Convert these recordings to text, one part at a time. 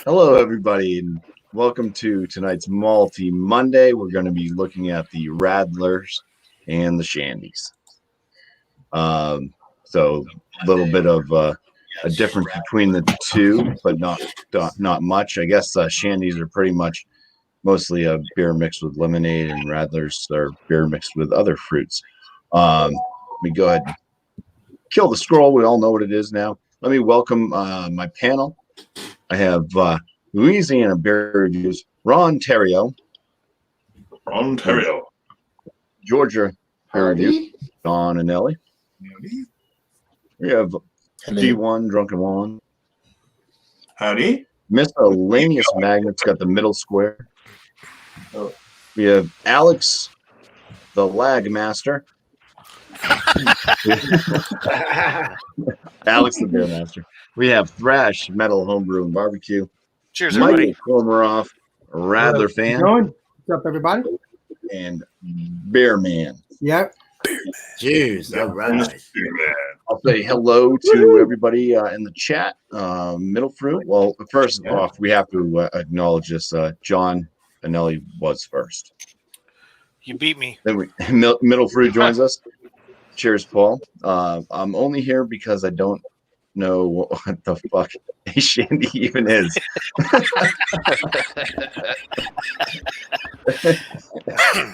Hello, everybody, and welcome to tonight's Malty Monday. We're going to be looking at the Radlers and the Shandies. So a little bit of a difference between the two, but not much. I guess Shandies are pretty much mostly a beer mixed with lemonade, and Radlers are beer mixed with other fruits. Let me go ahead and kill the scroll. We all know what it is now. Let me welcome my panel. I have Louisiana beer reviews, Ontario, Georgia beer review, Don and Ellie. We have D1 Drunken One. Howdy. Miscellaneous Magnets got the middle square. Oh. We have Alex, the Lag Master. Alex, the Beer Master. We have Thrash, Metal Homebrew and Barbecue. Cheers, Micah, everybody. Komaroff, Radler fan. What's up, everybody? And Bear Man. Yep. Cheers. All right. I'll say hello to everybody in the chat. Middle Fruit. Well, first off, we have to acknowledge this. John Anelli was first. You beat me. Then Middle Fruit joins us. Cheers, Paul. I'm only here because I don't know what the fuck a shandy even is.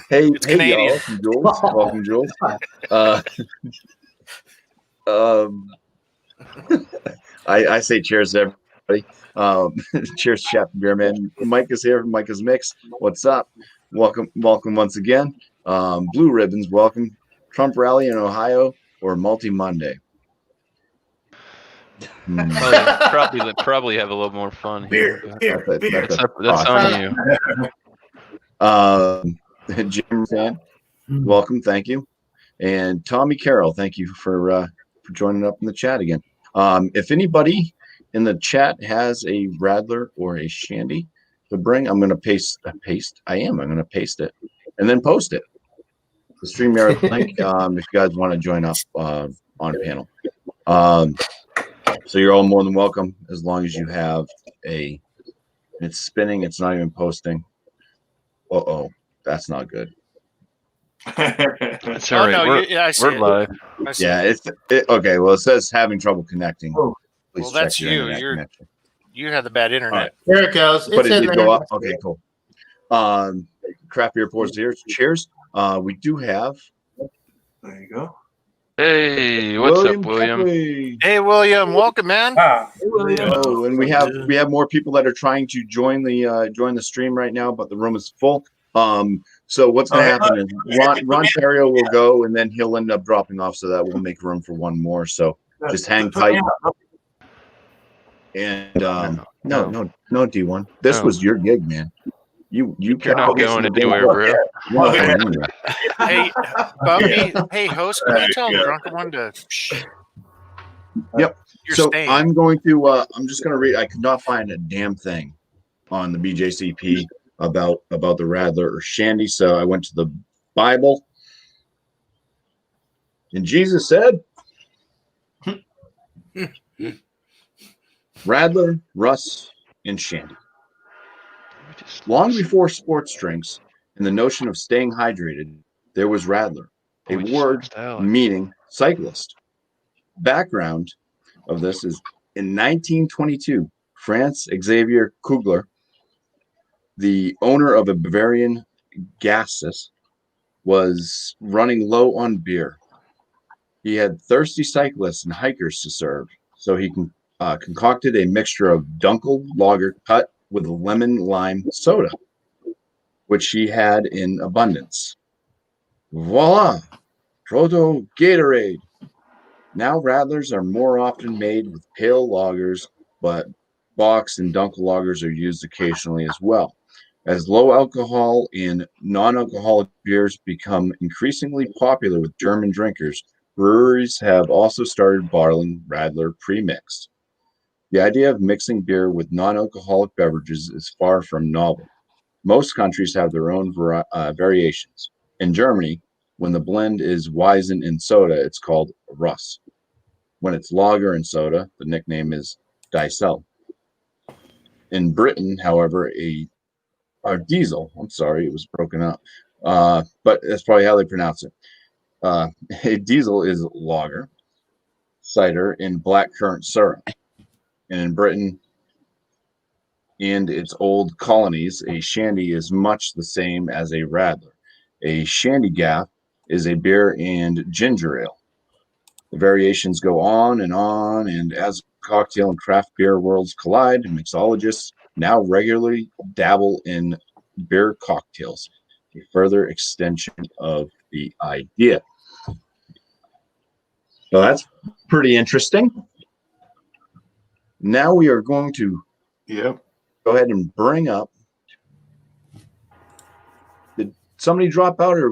hey, Canadian. y'all. Jules. Welcome, Jules. I say cheers to everybody. Cheers, Chef Beer Man. Mike is here. Micah's Mix. What's up? Welcome once again. Blue Ribbons, welcome. Trump rally in Ohio or Multi Monday? Probably have a little more fun here. That's on you. Jim fan, welcome, thank you. And Tommy Carroll, thank you for joining up in the chat again. If anybody in the chat has a Radler or a Shandy to bring, I'm going to paste. I'm going to paste it and then post it. The StreamYard link, if you guys want to join up on a panel. So you're all more than welcome as long as you have it's spinning, it's not even posting. Uh-oh, that's not good. That's all right. No, we're live. Yeah, okay. Well, it says having trouble connecting. Oh. Please Well, that's check your you. internet connection. You have the bad internet. Right. There it goes. But it did go up. Okay, cool. Craft beer pours here. Cheers. We do have. There you go. Hey, what's up, William? Kepley. Hey, William. Welcome, man. Oh, and we have more people that are trying to join the stream right now, but the room is full. So what's going to happen is Ron Terrio will go, and then he'll end up dropping off, so that we'll make room for one more. So just hang tight. And no, D1. This was your gig, man. You're not going anywhere, bro. Hey, BuMpy. Hey, host. Can you tell Drunken One to? Yep. You're So staying. I'm going to. I'm just going to read. I could not find a damn thing on the BJCP about the Radler or Shandy, so I went to the Bible, and Jesus said, Radler, Russ, and Shandy. Long before sports drinks and the notion of staying hydrated, there was Radler, a word meaning cyclist. Background of this is in 1922, Franz Xavier Kugler, the owner of a Bavarian gases, was running low on beer. He had thirsty cyclists and hikers to serve, so he concocted a mixture of Dunkel lager cut with lemon lime soda, which he had in abundance. Voila! Proto Gatorade. Now Radlers are more often made with pale lagers, but box and Dunkel lagers are used occasionally as well. As low alcohol and non-alcoholic beers become increasingly popular with German drinkers, breweries have also started bottling Radler pre-mixed. The idea of mixing beer with non-alcoholic beverages is far from novel. Most countries have their own variations. In Germany, when the blend is Weizen and soda, it's called Russ. When it's lager and soda, the nickname is Diesel. In Britain, however, a diesel, I'm sorry, it was broken up, but that's probably how they pronounce it. A diesel is lager, cider, and blackcurrant syrup. And in Britain and its old colonies, a shandy is much the same as a radler. A shandy gaff is a beer and ginger ale. The variations go on, and as cocktail and craft beer worlds collide, mixologists now regularly dabble in beer cocktails, a further extension of the idea. So that's pretty interesting. Now we are going to go ahead and bring up. Did somebody drop out, or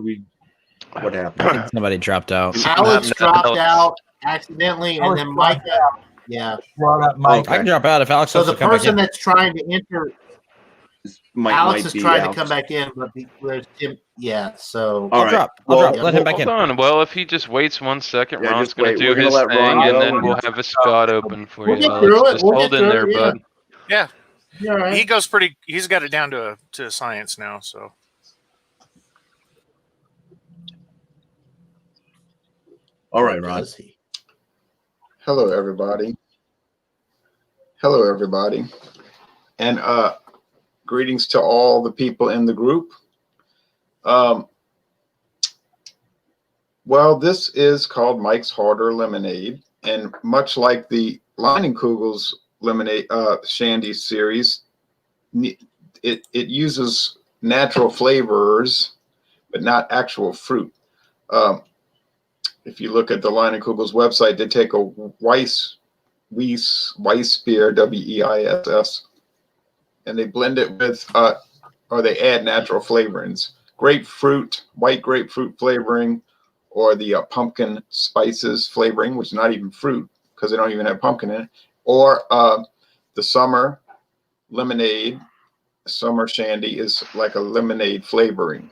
what happened? I think somebody dropped out. Alex dropped out accidentally, and then Micah. Yeah. Brought up Mike. I can drop out if Alex So wants the to come back person in. that's trying to enter, Alex is trying to come back in, but there's Tim. Yeah. So I'll drop. Let him back in. Hold on. Well, if he just waits 1 second, Yeah, Ron's going to do We're gonna his let thing, Ron and go. then we'll have a spot open for We'll you. get through it. Just We'll hold get in through there, it, bud. Yeah. All right. He goes pretty. He's got it down to science now. So. All right, Ron. Hello, everybody. Hello, everybody. And greetings to all the people in the group. Well, this is called Mike's Harder Lemonade. And much like the Leinenkugel's lemonade shandy series, it uses natural flavors, but not actual fruit. If you look at the Leinenkugel's website, they take a Weiss beer, W-E-I-S-S, and they blend it with, or they add natural flavorings, grapefruit, white grapefruit flavoring, or the pumpkin spices flavoring, which is not even fruit because they don't even have pumpkin in it, or the summer lemonade, summer shandy is like a lemonade flavoring.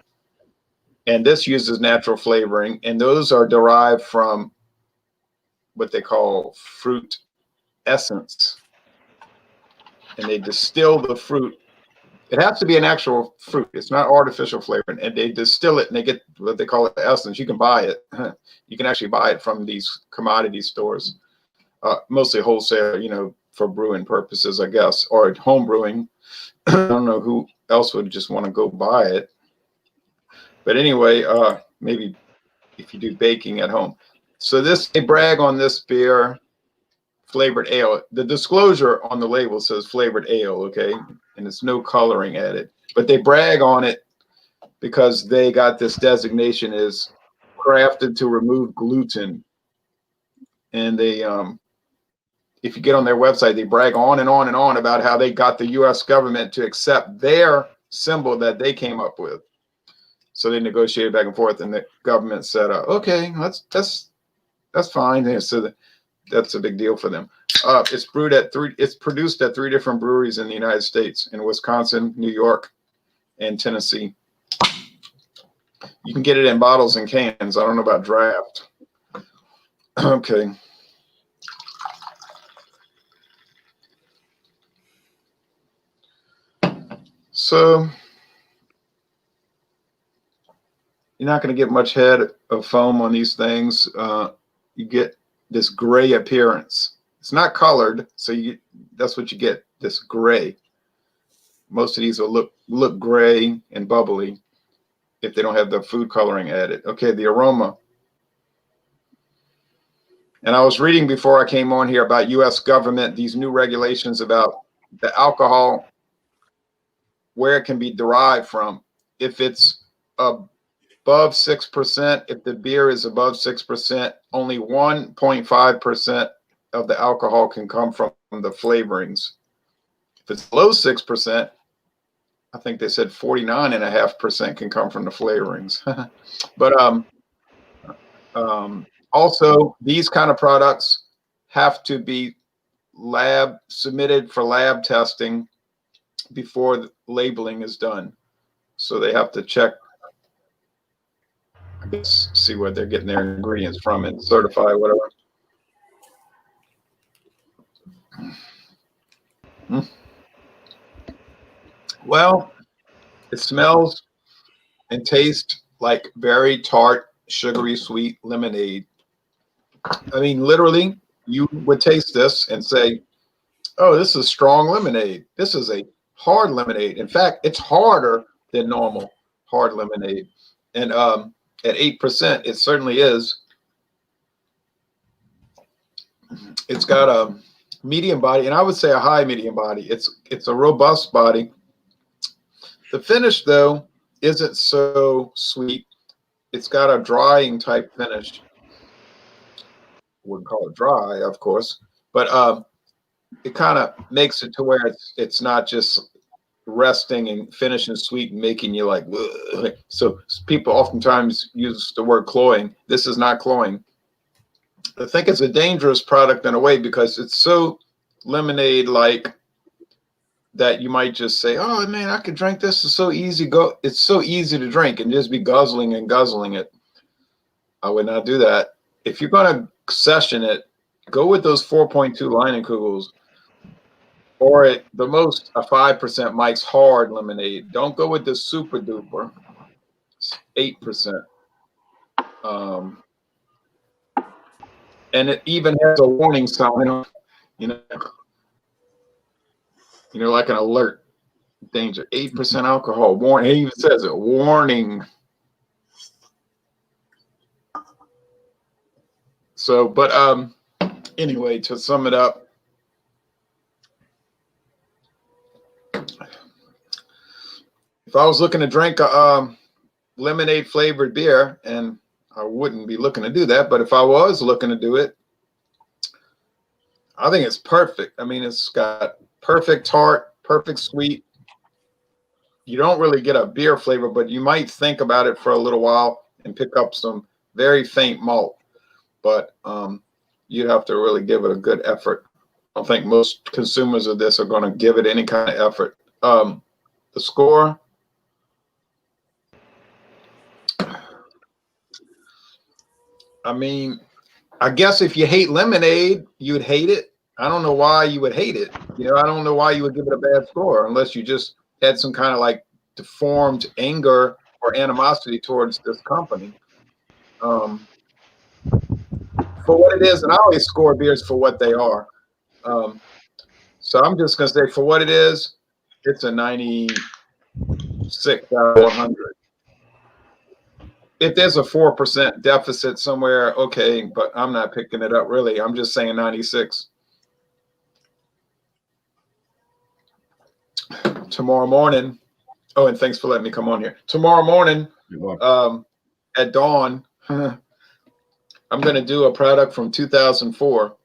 And this uses natural flavoring, and those are derived from what they call fruit essence. And they distill the fruit. It has to be an actual fruit. It's not artificial flavoring. And they distill it, and they get what they call it the essence. You can buy it. You can actually buy it from these commodity stores, mostly wholesale, for brewing purposes, I guess, or home brewing. I don't know who else would just want to go buy it. But anyway, maybe if you do baking at home. So they brag on this beer, flavored ale. The disclosure on the label says flavored ale, okay? And it's no coloring added. But they brag on it because they got this designation as crafted to remove gluten. And they, if you get on their website, they brag on and on and on about how they got the U.S. government to accept their symbol that they came up with. So they negotiated back and forth, and the government said, "Okay, that's fine." And so that's a big deal for them. It's produced at 3 different breweries in the United States, in Wisconsin, New York, and Tennessee. You can get it in bottles and cans. I don't know about draft. Okay. So you're not going to get much head of foam on these things. You get this gray appearance. It's not colored, so that's what you get, this gray. Most of these will look gray and bubbly if they don't have the food coloring added. Okay, the aroma. And I was reading before I came on here about U.S. government, these new regulations about the alcohol, where it can be derived from. If it's above 6%, if the beer is above 6%, only 1.5% of the alcohol can come from the flavorings. If it's below 6%, I think they said 49.5% can come from the flavorings. But also, these kind of products have to be submitted for lab testing before the labeling is done. So they have to check, I guess, see where they're getting their ingredients from and certify whatever. Well, it smells and tastes like very tart, sugary, sweet lemonade. I mean, literally, you would taste this and say, oh, this is strong lemonade. This is a hard lemonade. In fact, it's harder than normal hard lemonade. And at 8%, it certainly is. It's got a medium body, and I would say a high medium body. It's a robust body. The finish, though, isn't so sweet. It's got a drying type finish. Wouldn't call it dry, of course, but it kind of makes it to where it's not just resting and finishing sweet and making you like, ugh. So people oftentimes use the word cloying. This is not cloying. I think it's a dangerous product in a way because it's so lemonade-like that you might just say, oh man, I could drink this. It's so easy. It's so easy to drink and just be guzzling and guzzling it. I would not do that. If you're going to session it, go with those 4.2 Leinenkugels, or at the most a 5% Mike's Hard lemonade. Don't go with the super duper. It's 8%. And it even has a warning sign, like an alert, danger, 8% alcohol, warning. It even says it, warning. So, but anyway, to sum it up, if I was looking to drink a lemonade flavored beer, and I wouldn't be looking to do that, but if I was looking to do it, I think it's perfect. I mean, it's got perfect tart, perfect sweet. You don't really get a beer flavor, but you might think about it for a little while and pick up some very faint malt. But you'd have to really give it a good effort. I don't think most consumers of this are going to give it any kind of effort. The score, I mean, I guess if you hate lemonade, you would hate it. I don't know why you would hate it. I don't know why you would give it a bad score unless you just had some kind of like deformed anger or animosity towards this company. For what it is, and I always score beers for what they are. So I'm just going to say for what it is, it's a 96 out of 100. If there's a 4% deficit somewhere, okay, but I'm not picking it up really. I'm just saying 96. Tomorrow morning, oh, and thanks for letting me come on here. Tomorrow morning, at dawn, I'm going to do a product from 2004.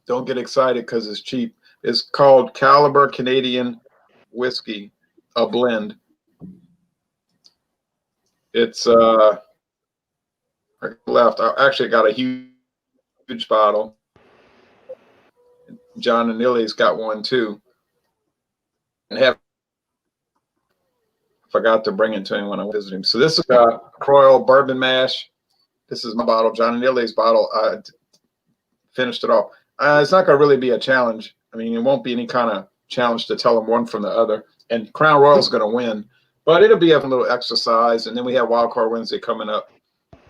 Don't get excited because it's cheap. It's called Caliber Canadian Whiskey, a blend. It's left. I actually got a huge bottle. John and Nilly's got one too. And forgot to bring it to him when I visited him. So this is Croyle Bourbon Mash. This is my bottle. John and Nilly's bottle. I finished it off. It's not going to really be a challenge. I mean, it won't be any kind of challenge to tell them one from the other. And Crown Royal's going to win. But it'll be a little exercise. And then we have Wild Card Wednesday coming up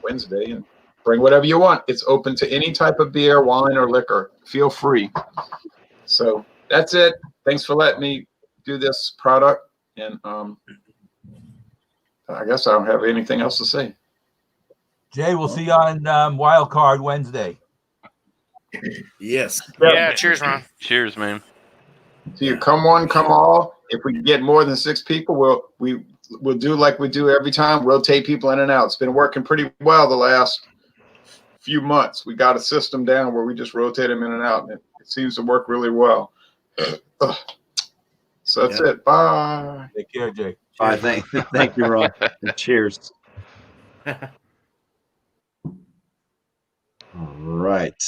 Wednesday. And bring whatever you want. It's open to any type of beer, wine, or liquor. Feel free. So that's it. Thanks for letting me do this product. And I guess I don't have anything else to say. Jay, we'll see you on Wild Card Wednesday. Yes. Yeah, cheers, Ron. Cheers, man. So you come one, come all. If we get more than 6 people, we'll do like we do every time, rotate people in and out. It's been working pretty well the last few months. We got a system down where we just rotate them in and out, and it seems to work really well. So that's it. Bye. Take care, Jay. Bye. Thank you, Ron. Cheers. All right.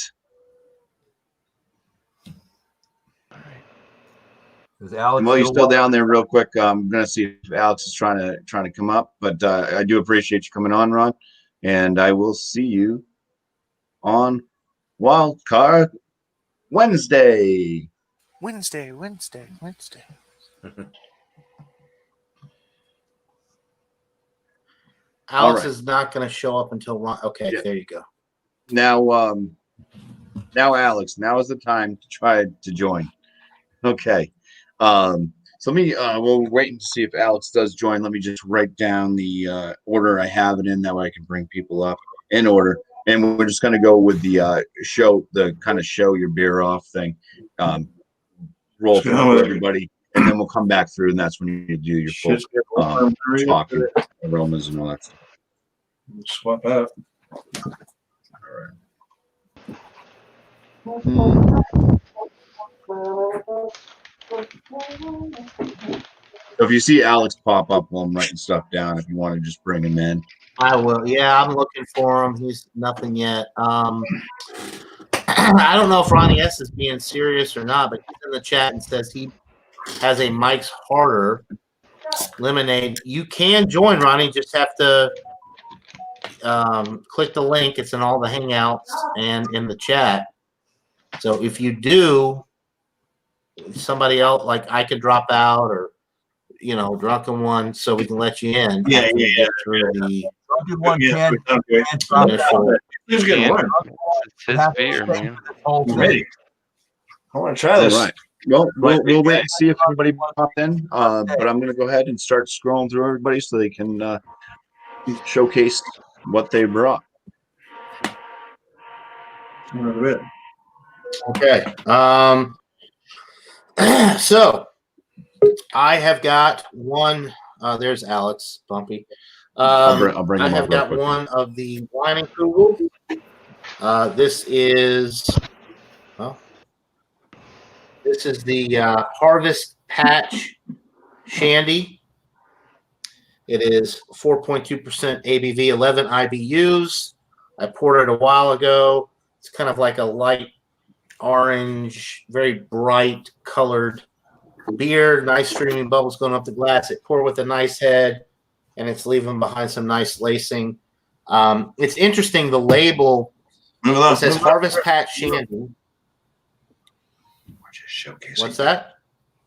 Is Alex Well, you're still down there real quick. I'm going to see if Alex is trying to come up, but I do appreciate you coming on, Ron, and I will see you on Wild Card Wednesday. Wednesday. Alex is not going to show up until Ron. Okay, there you go. Now, Alex, now is the time to try to join. Okay. So let me, we'll wait to see if Alex does join. Let me just write down the order I have it in. That way I can bring people up in order. And we're just going to go with the kind of show your beer off thing. Roll through everybody. And then we'll come back through, and that's when you do your full talking, aromas, and all that stuff. Swap out. All right. So if you see Alex pop up while I'm writing stuff down, if you want to just bring him in. I will. Yeah, I'm looking for him. He's nothing yet. I don't know if Ronnie S is being serious or not, but he's in the chat and says he has a Mike's Harder lemonade. You can join, Ronnie. Just have to click the link. It's in all the Hangouts and in the chat. So if you do, somebody else, like I could drop out or, Drunken One, so we can let you in. Yeah. Drunken One can drop out. Who's going to learn? It's his beer, man. I'm ready. I want to try this. All right. Well, we'll wait and see if anybody popped in. But I'm going to go ahead and start scrolling through everybody so they can showcase what they brought. Okay. So I have got one. There's Alex BuMpy. I'll bring I him have up real got quick. one of the Whining Kugel. This is the Harvest Patch Shandy. It is 4.2% ABV, 11 IBUs. I poured it a while ago. It's kind of like a light orange, very bright colored beer. Nice streaming bubbles going up the glass. It poured with a nice head, and it's leaving behind some nice lacing. It's interesting. The label says Harvest Patch Shandy. Showcasing. What's that?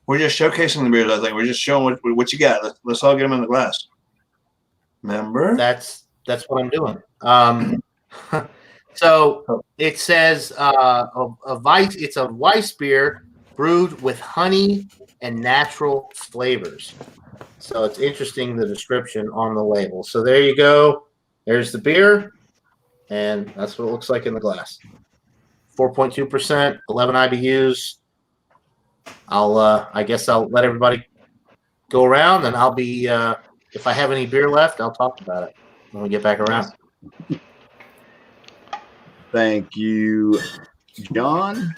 We're just showcasing the beers. I think we're just showing what you got. Let's all get them in the glass. Remember? That's what I'm doing. So it says it's a Weiss beer brewed with honey and natural flavors. So it's interesting, the description on the label. So there you go. There's the beer, and that's what it looks like in the glass. 4.2%, 11 IBUs. I guess I'll let everybody go around, and I'll be if I have any beer left, I'll talk about it when we get back around. Thank you, John.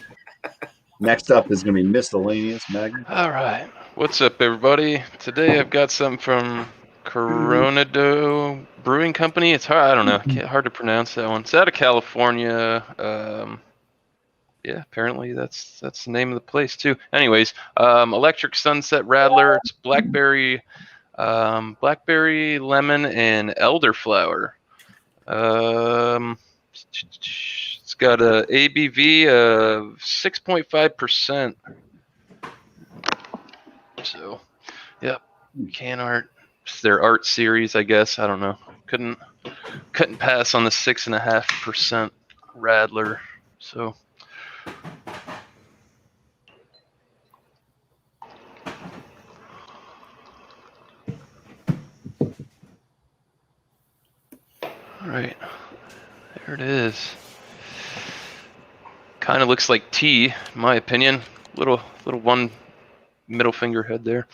Next up is going to be Miscellaneous, Maggie. All right. What's up, everybody? Today I've got something from Coronado Brewing Company. It's hard. I don't know. Hard to pronounce that one. It's out of California. Yeah, apparently that's the name of the place too. Anyways, Electric Sunset Radler. It's blackberry, lemon, and elderflower. It's got a ABV of 6.5%. So, yep, can art. It's their art series, I guess. I don't know. Couldn't pass on the 6.5% Radler. So. All right, there it is. Kind of looks like tea, in my opinion. Little one middle finger head there.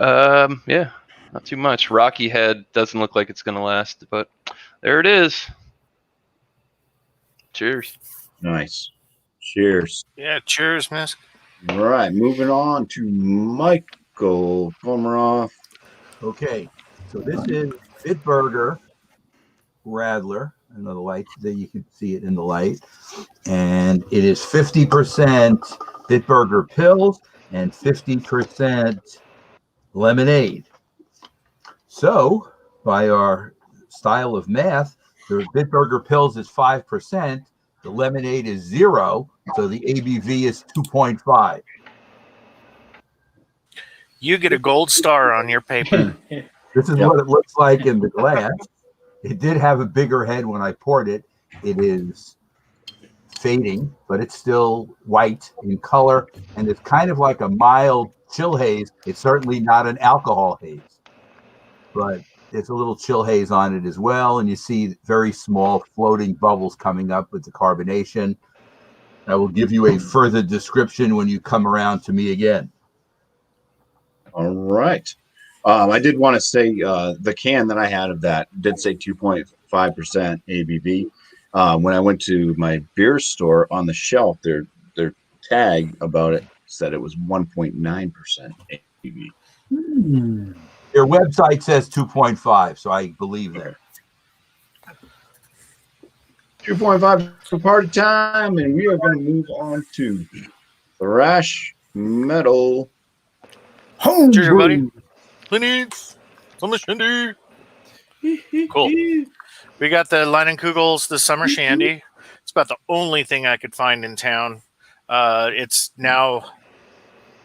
Yeah, not too much. Rocky head doesn't look like it's gonna last, but there it is. Cheers. Nice. Cheers. Yeah, cheers, miss. All right, moving on to Michael Komaroff. Okay, so this is Bitburger Radler. I know the light that you can see it in the light, and it is 50% Bitburger Pills and 50% lemonade. So, by our style of math, the Bitburger Pills is 5%, the lemonade is 0, so the ABV is 2.5. You get a gold star on your paper. This is what it looks like in the glass. It did have a bigger head when I poured it. It is fading, but it's still white in color, and it's kind of like a mild chill haze. It's certainly not an alcohol haze, but it's a little chill haze on it as well, and you see very small floating bubbles coming up with the carbonation. I will give you a further description when you come around to me again. All right. I did want to say the can that I had of that did say 2.5% ABV. When I went to my beer store, on the shelf, their tag about it said it was 1.9% ABV. Their website says 2.5, so I believe that. 2.5 for party time, and we are going to move on to Thrash Metal. Cheers, everybody. Linux. On the Shandy. Cool. We got the Leinenkugels, the Summer Shandy. It's about the only thing I could find in town. It's now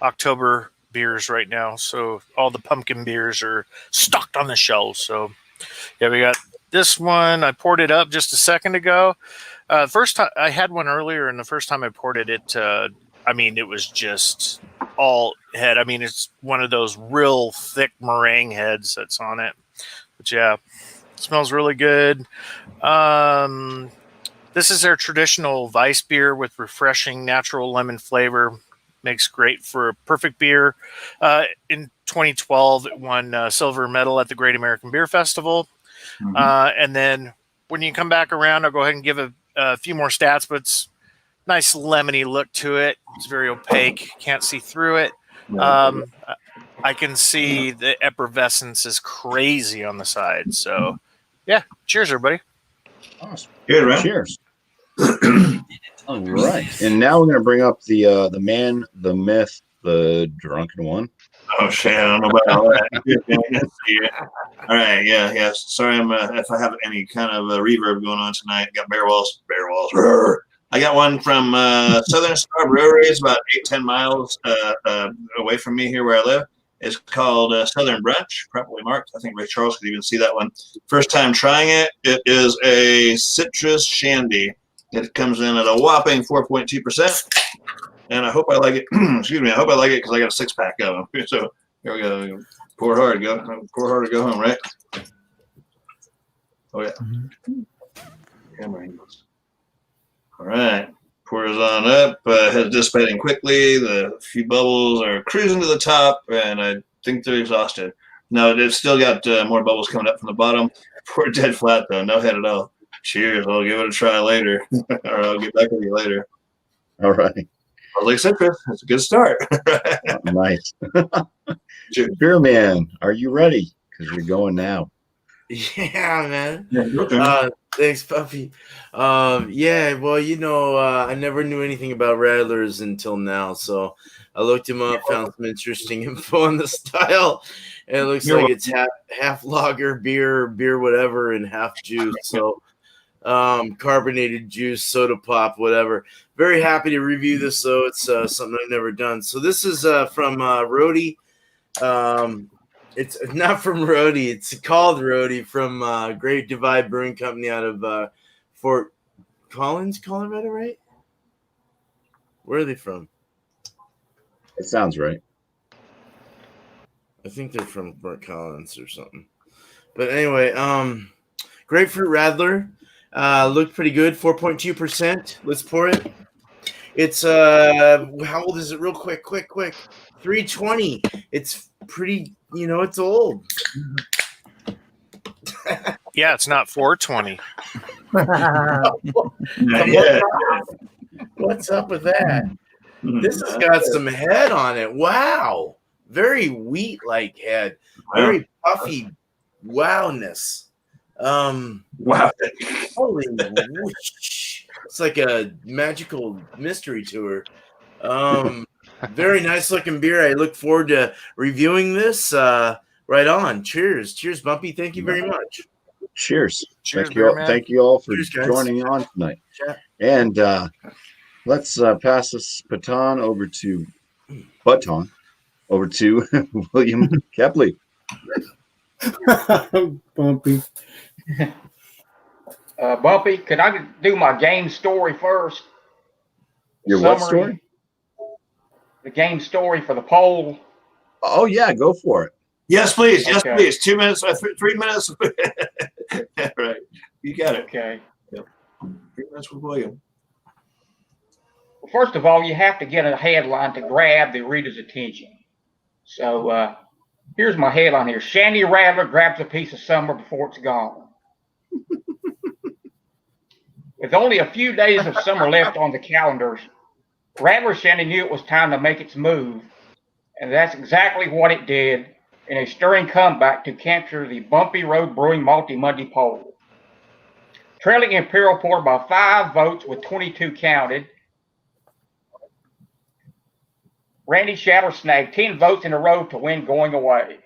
October beers right now, so all the pumpkin beers are stocked on the shelves. So, yeah, we got this one. I poured it up just a second ago. First time I had one earlier, and the first time I poured it, it was just all head. I mean, it's one of those real thick meringue heads that's on it. But yeah, it smells really good. This is their traditional Weiss beer with refreshing natural lemon flavor. Makes great for a perfect beer. In 2012, it won silver medal at the Great American Beer Festival. Mm-hmm. And then when you come back around, I'll go ahead and give a few more stats, but it's nice lemony look to it. It's very opaque. Can't see through it. I can see the effervescence is crazy on the side. So, yeah. Cheers, everybody. Awesome. Good, right? Cheers. All right. And now we're going to bring up the man, the myth, the drunken one. Oh, shit. I don't know about all that. All right. Yeah. Sorry if I have any kind of reverb going on tonight. Got bear walls. I got one from Southern Star Brewery. It's about 8-10 miles away from me here where I live. It's called Southern Brunch, properly marked. I think Ray Charles could even see that one. First time trying it. It is a citrus shandy. It comes in at a whopping 4.2%. And I hope I like it. Excuse me. I hope I like it because I got a 6-pack of them. So here we go. Pour hard to go home, right? Oh, yeah. Camera angles. All right. Pours on up. Heads dissipating quickly. The few bubbles are cruising to the top, and I think they're exhausted. No, they've still got more bubbles coming up from the bottom. Pour dead flat, though. No head at all. Cheers. I'll give it a try later. Or I'll get back with you later. All right. Like citrus. That's a good start. Nice. Beer man, are you ready? Because you're going now. Yeah, man. Thanks, Puffy. Yeah, well, I never knew anything about Radlers until now, so I looked him up, found some interesting info on the style, and it looks like it's half lager, beer, whatever, and half juice. So, carbonated juice, soda pop, whatever. Very happy to review this, though. It's something I've never done. So this is from Rhodey. It's not from Rhodey. It's called Rhodey from Great Divide Brewing Company out of Fort Collins, Colorado, right? Where are they from? It sounds right. I think they're from Fort Collins or something. But anyway, Grapefruit Radler looked pretty good. 4.2%. Let's pour it. It's how old is it? Real quick. 320. It's pretty. It's old. Yeah, it's not 420. What's up with that? This has got some head on it. Wow. Very wheat-like head. Very puffy wowness. Wow. Holy whoosh. It's like a magical mystery tour. Very nice looking beer. I look forward to reviewing this. Right on. Cheers. Cheers, BuMpY. Thank you very much. Cheers. Cheers, Thank you all for Cheers, guys. joining on tonight. Yeah. And let's pass this baton over to William Kepley. BuMpY. BuMpy, could I do my game story first? Your what story? The game story for the poll. Oh yeah, go for it. Yes, please. Yes, Okay. please. 2 minutes, 3 minutes. Right. You got it. Okay. Yep. 3 minutes with William. Well, first of all, you have to get a headline to grab the reader's attention. So here's my headline here. Shandy Rattler grabs a piece of summer before it's gone. With only a few days of summer left on the calendar, Rattler Shandy knew it was time to make its move, and that's exactly what it did in a stirring comeback to capture the Bumpy Road Brewing Malty Monday poll. Trailing Imperial Porter by 5 votes with 22 counted, Randy Shatter snagged 10 votes in a row to win going away.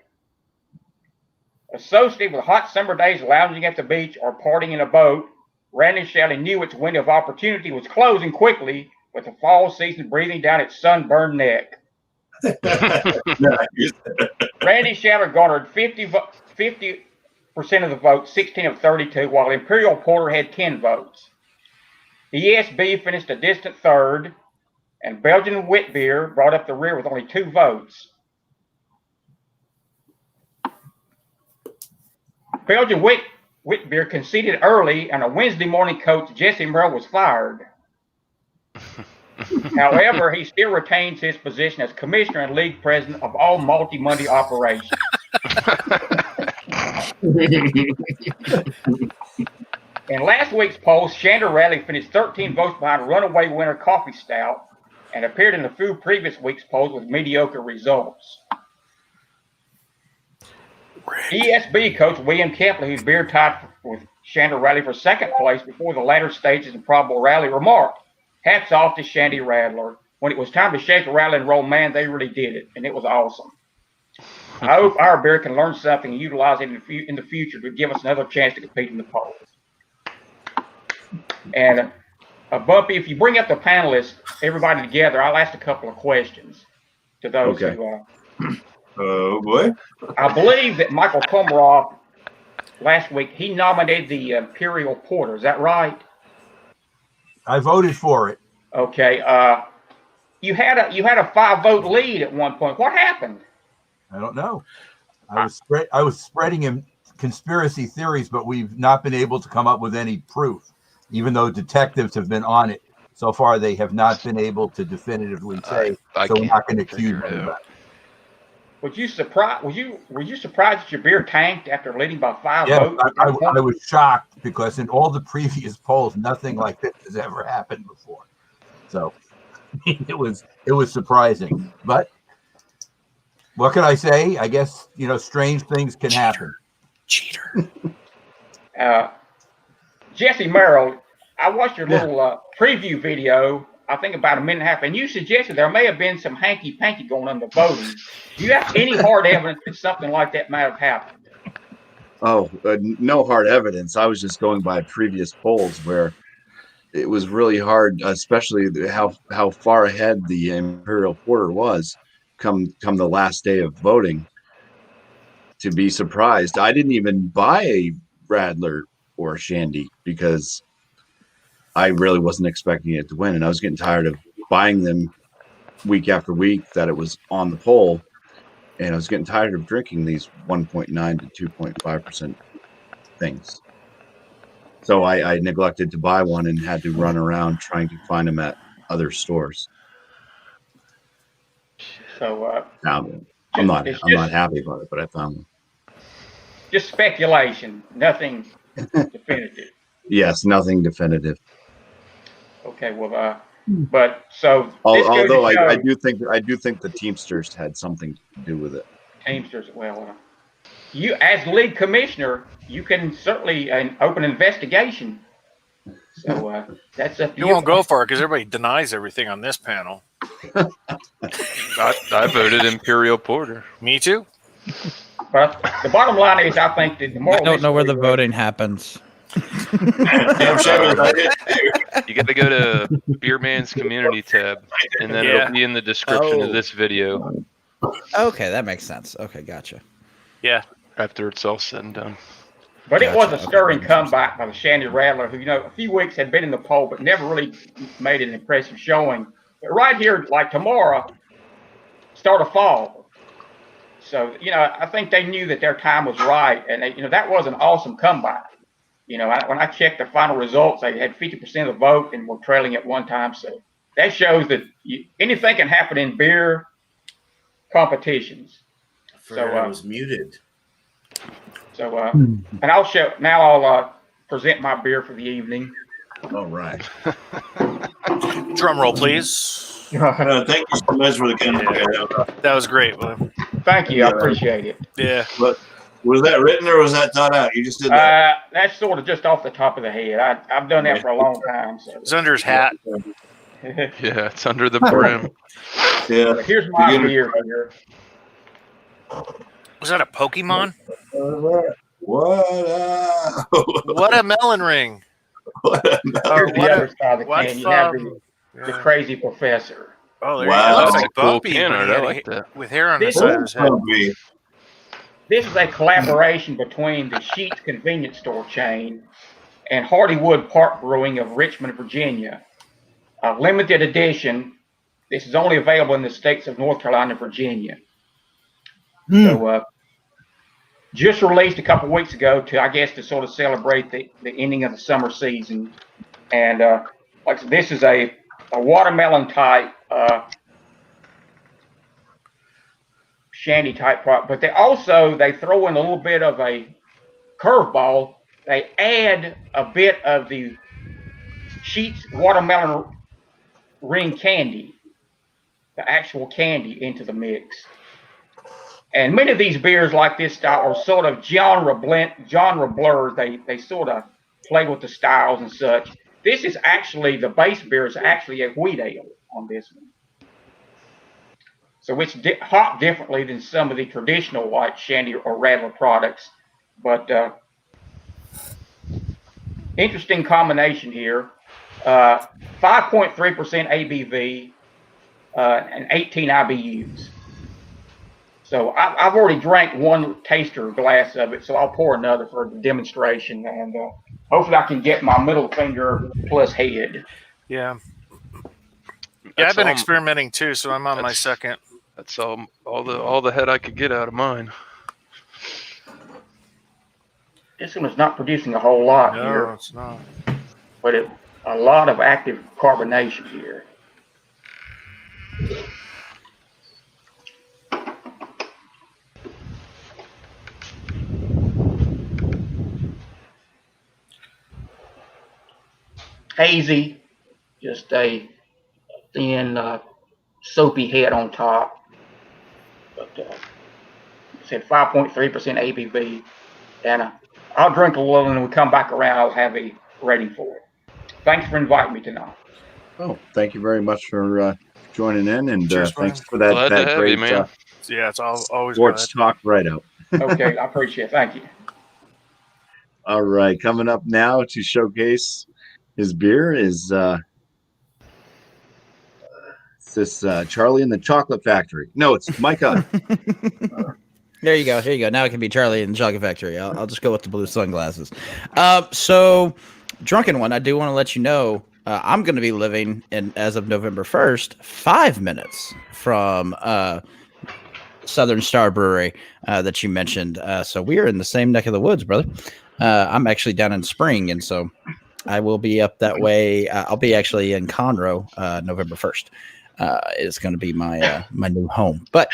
Associated with hot summer days lounging at the beach or partying in a boat, Randy Shatter knew its window of opportunity was closing quickly with the fall season breathing down its sunburned neck. Randy Shatter garnered 50% of the votes, 16 of 32, while Imperial Porter had 10 votes. The ESB finished a distant third, and Belgian Wit Beer brought up the rear with only 2 votes. Belgian Wit Beer conceded early, and a Wednesday morning coach, Jesse Merrill, was fired. However, he still retains his position as commissioner and league president of all Malty Monday operations. In last week's poll, Shandy Rattler finished 13 votes behind runaway winner Coffee Stout and appeared in a few previous week's polls with mediocre results. ESB coach William Kempley, whose beer tied with Shandy Rattler for second place before the latter stages in probable rally, remarked, "Hats off to Shandy Rattler. When it was time to shake the rattle and roll, man, they really did it, and it was awesome. I hope our beer can learn something and utilize it in the future to give us another chance to compete in the polls." And BuMpy, if you bring up the panelists, everybody together, I'll ask a couple of questions to those who. Oh boy! I believe that Michael Komaroff last week he nominated the Imperial Porter. Is that right? I voted for it. Okay. You had a 5-vote lead at one point. What happened? I don't know. I was spreading him conspiracy theories, but we've not been able to come up with any proof. Even though detectives have been on it, so far they have not been able to definitively say. So we're not going to accuse anybody. Were you surprised that your beer tanked after leading by 5 votes? I was shocked because in all the previous polls, nothing like this has ever happened before. So it was surprising. But what can I say? I guess strange things can happen. Cheater. Jesse Merrill, I watched your little preview video. I think about a minute and a half, and you suggested there may have been some hanky-panky going on the voting. Do you have any hard evidence that something like that might have happened? Oh, no hard evidence. I was just going by previous polls where it was really hard, especially how far ahead the Imperial Porter was come the last day of voting, to be surprised. I didn't even buy a Radler or Shandy because I really wasn't expecting it to win, and I was getting tired of buying them week after week that it was on the poll, and I was getting tired of drinking these 1.9 to 2.5% things. So I neglected to buy one and had to run around trying to find them at other stores. So I'm not happy about it, but I found them. Just speculation, nothing definitive. Yes, nothing definitive. Okay, well, but so although I do think the Teamsters had something to do with it. Teamsters, well, you as league commissioner, you can certainly open an investigation. So that's up to you. You won't go for it because everybody denies everything on this panel. I voted Imperial Porter. Me too. But the bottom line is, I think that the more I don't know where the voting happens. You got to go to Beer Man's community tab, and then it'll be in the description of this video. Okay, that makes sense. Okay, gotcha. Yeah. After it's all said and done. But it was a stirring comeback by the Shandy Rattler, who, a few weeks had been in the poll, but never really made an impressive showing. But right here, like tomorrow, start of fall. So, I think they knew that their time was right. And, that was an awesome comeback. When I checked the final results, they had 50% of the vote and were trailing at one time. So that shows that anything can happen in beer competitions. I was muted. So, and I'll present my beer for the evening. All right. Drum roll, please. Thank you so much for the comment. That was great. William. Thank you. I appreciate it. Yeah. But was that written or was that thought out? You just did that? That's sort of just off the top of the head. I've done that for a long time. So. It's under his hat. Yeah, it's under the brim. Yeah. Here's my beer here. Was that a Pokemon? What a melon ring. Here's the other side of the can. You have the crazy professor. Oh, there wow. you go. That's like cool BuMpY, can art. but I like that. With hair on the side of his head. This is a collaboration between the Sheetz convenience store chain and Hardywood Park Brewing of Richmond, Virginia. A limited edition. This is only available in the states of North Carolina and Virginia. So, just released a couple weeks ago to sort of celebrate the ending of the summer season. And this is a watermelon type shandy type product, but they throw in a little bit of a curveball. They add a bit of the Sheetz watermelon ring candy, the actual candy, into the mix. And many of these beers like this style are sort of genre blurs. They sort of play with the styles and such. This is actually, the base beer is actually a wheat ale on this one. So it's hopped differently than some of the traditional like Shandy or Rattler products. But interesting combination here. 5.3% ABV and 18 IBUs. So I've already drank one taster glass of it, so I'll pour another for the demonstration, and hopefully I can get my middle finger plus head. Yeah. Yeah, I've been experimenting too, so I'm on my second. That's all the head I could get out of mine. This one is not producing a whole lot here. No, it's not. But a lot of active carbonation here. Hazy, just a thin, soapy head on top. But it said 5.3% ABV, and I'll drink a little, and when we come back around, I'll have a rating for it. Thanks for inviting me tonight. Oh, thank you very much for joining in, and Cheers, thanks for that great man. Yeah, it's always sports talk right out. Okay, I appreciate it. Thank you. All right, coming up now to showcase his beer is this Charlie and the Chocolate Factory. No, it's Micah. There you go. Here you go. Now it can be Charlie and the Chocolate Factory. I'll just go with the blue sunglasses. So, Drunken One, I do want to let you know I'm going to be living in, as of November 1st, 5 minutes from Southern Star Brewery that you mentioned. So we are in the same neck of the woods, brother. I'm actually down in Spring, and so I will be up that way. I'll be actually in Conroe November 1st. It's going to be my my new home. But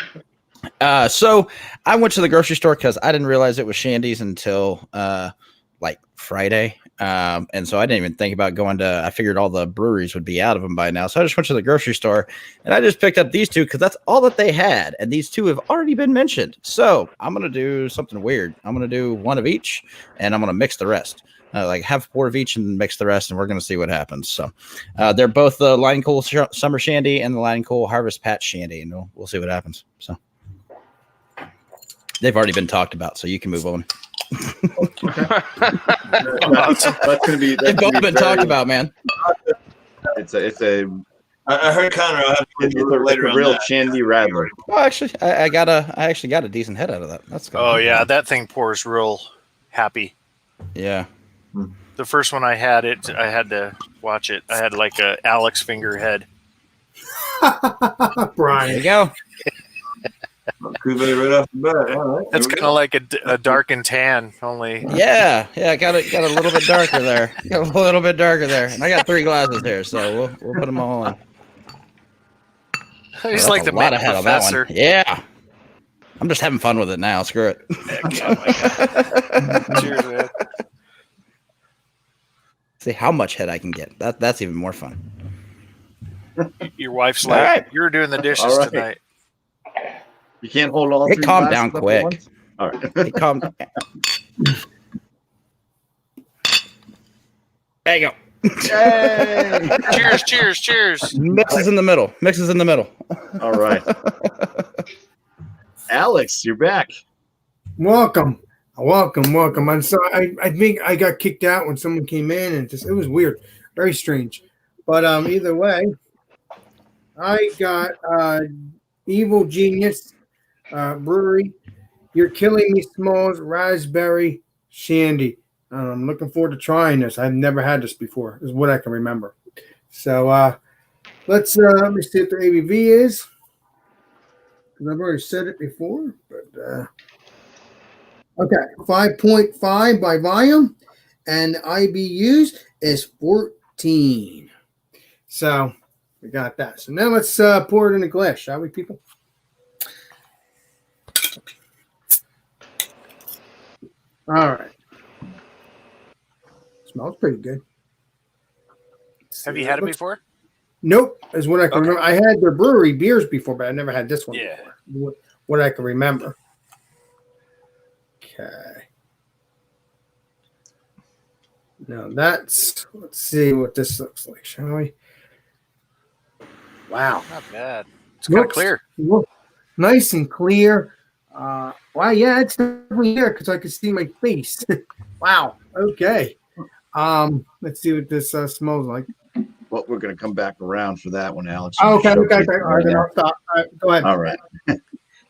so I went to the grocery store because I didn't realize it was Shandy's until like Friday. And so I didn't even think about going to, I figured all the breweries would be out of them by now. So I just went to the grocery store and I just picked up these two because that's all that they had. And these two have already been mentioned. So I'm going to do something weird. I'm going to do one of each and I'm going to mix the rest. Like have a pour of each and mix the rest, and we're going to see what happens. So they're both the Line Cool Summer Shandy and the Line Cool Harvest Patch Shandy, and we'll see what happens. So they've already been talked about, so you can move on. That's going to be. They've both been talked about, man. It's a. I heard Conrad. It's a real Shandy Rattler. Well, actually, I actually got a decent head out of that. That's good. Oh yeah, that thing pours real happy. Yeah. The first one I had to watch it. I had like a Alex finger head. Brian. There you go. Cuvée right off the bat. All right, That's kind of like a dark and tan, only. Yeah, got a little bit darker there. Got a little bit darker there. And I got 3 glasses here, so we'll put them all in. He's like the lot ahead on that professor. one. Yeah. I'm just having fun with it now. Screw it. Cheers, man. See how much head I can get. That's even more fun. Your wife's like, right. You're doing the dishes All right. tonight. You can't hold all It 3 calmed glasses down up at quick. once? All right. It calmed. There you go. Yay! Cheers. Mixes in the middle. All right. Alex, you're back. Welcome. I'm sorry. I think I got kicked out when someone came in, and it was weird, very strange. But either way, I got Evil Genius Brewery. You're Killing Me Smalls Raspberry Shandy. I'm looking forward to trying this. I've never had this before, is what I can remember. So let me see what the ABV is. Because I've already said it before. But okay, 5.5 by volume. And IBUs is 14. So we got that. So now let's pour it in a glass, shall we, people? All right. Smells pretty good. Have you had it before? Nope, is what I can remember. I had their brewery beers before, but I never had this one before. What I can remember. Okay. Now let's see what this looks like, shall we? Wow. Not bad. It's kind of clear. Nice and clear. Wow, yeah, it's definitely here because I can see my face. Wow. Okay. Let's see what this smells like. Well, we're going to come back around for that one, Alex. Okay. All right, then I'll stop. All right, go ahead. All right.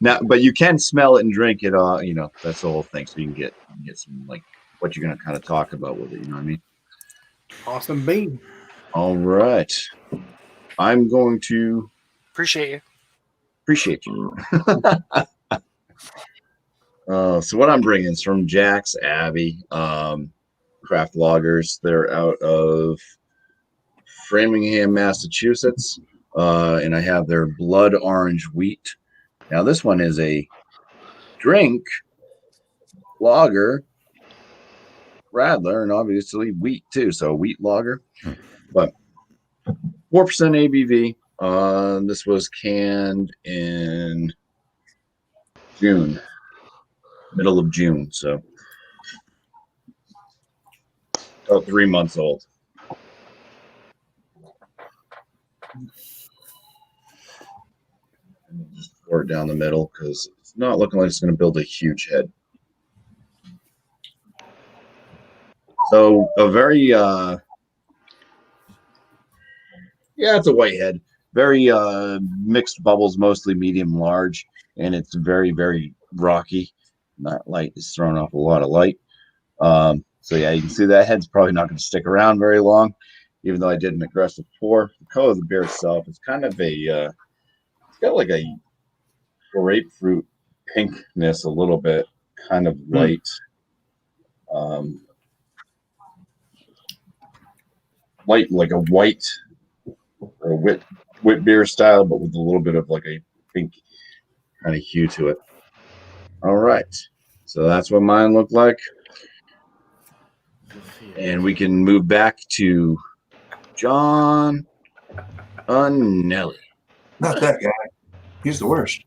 Now, but you can smell it and drink it. That's the whole thing. So you can get some like what you're going to kind of talk about with it. You know what I mean? Awesome bean. All right. I'm going to appreciate you. So what I'm bringing is from Jack's Abbey Craft Lagers. They're out of Framingham, Massachusetts, and I have their Blood Orange Wheat. Now this one is a drink lager Radler, and obviously wheat too, so wheat lager, but 4% ABV. This was canned in June, middle of June, so about 3 months old. Just pour it down the middle because it's not looking like it's going to build a huge head. So a very it's a white head. Very mixed bubbles, mostly medium large, and it's very, very rocky. That light is throwing off a lot of light. So yeah, you can see that head's probably not going to stick around very long, even though I did an aggressive pour. The color of the beer itself is kind of it's got like a grapefruit pinkness a little bit, kind of light. Light, like a white or a wit beer style, but with a little bit of like a pink kind of hue to it. All right, so that's what mine looked like, and we can move back to John Unelli. Not that guy. He's the worst.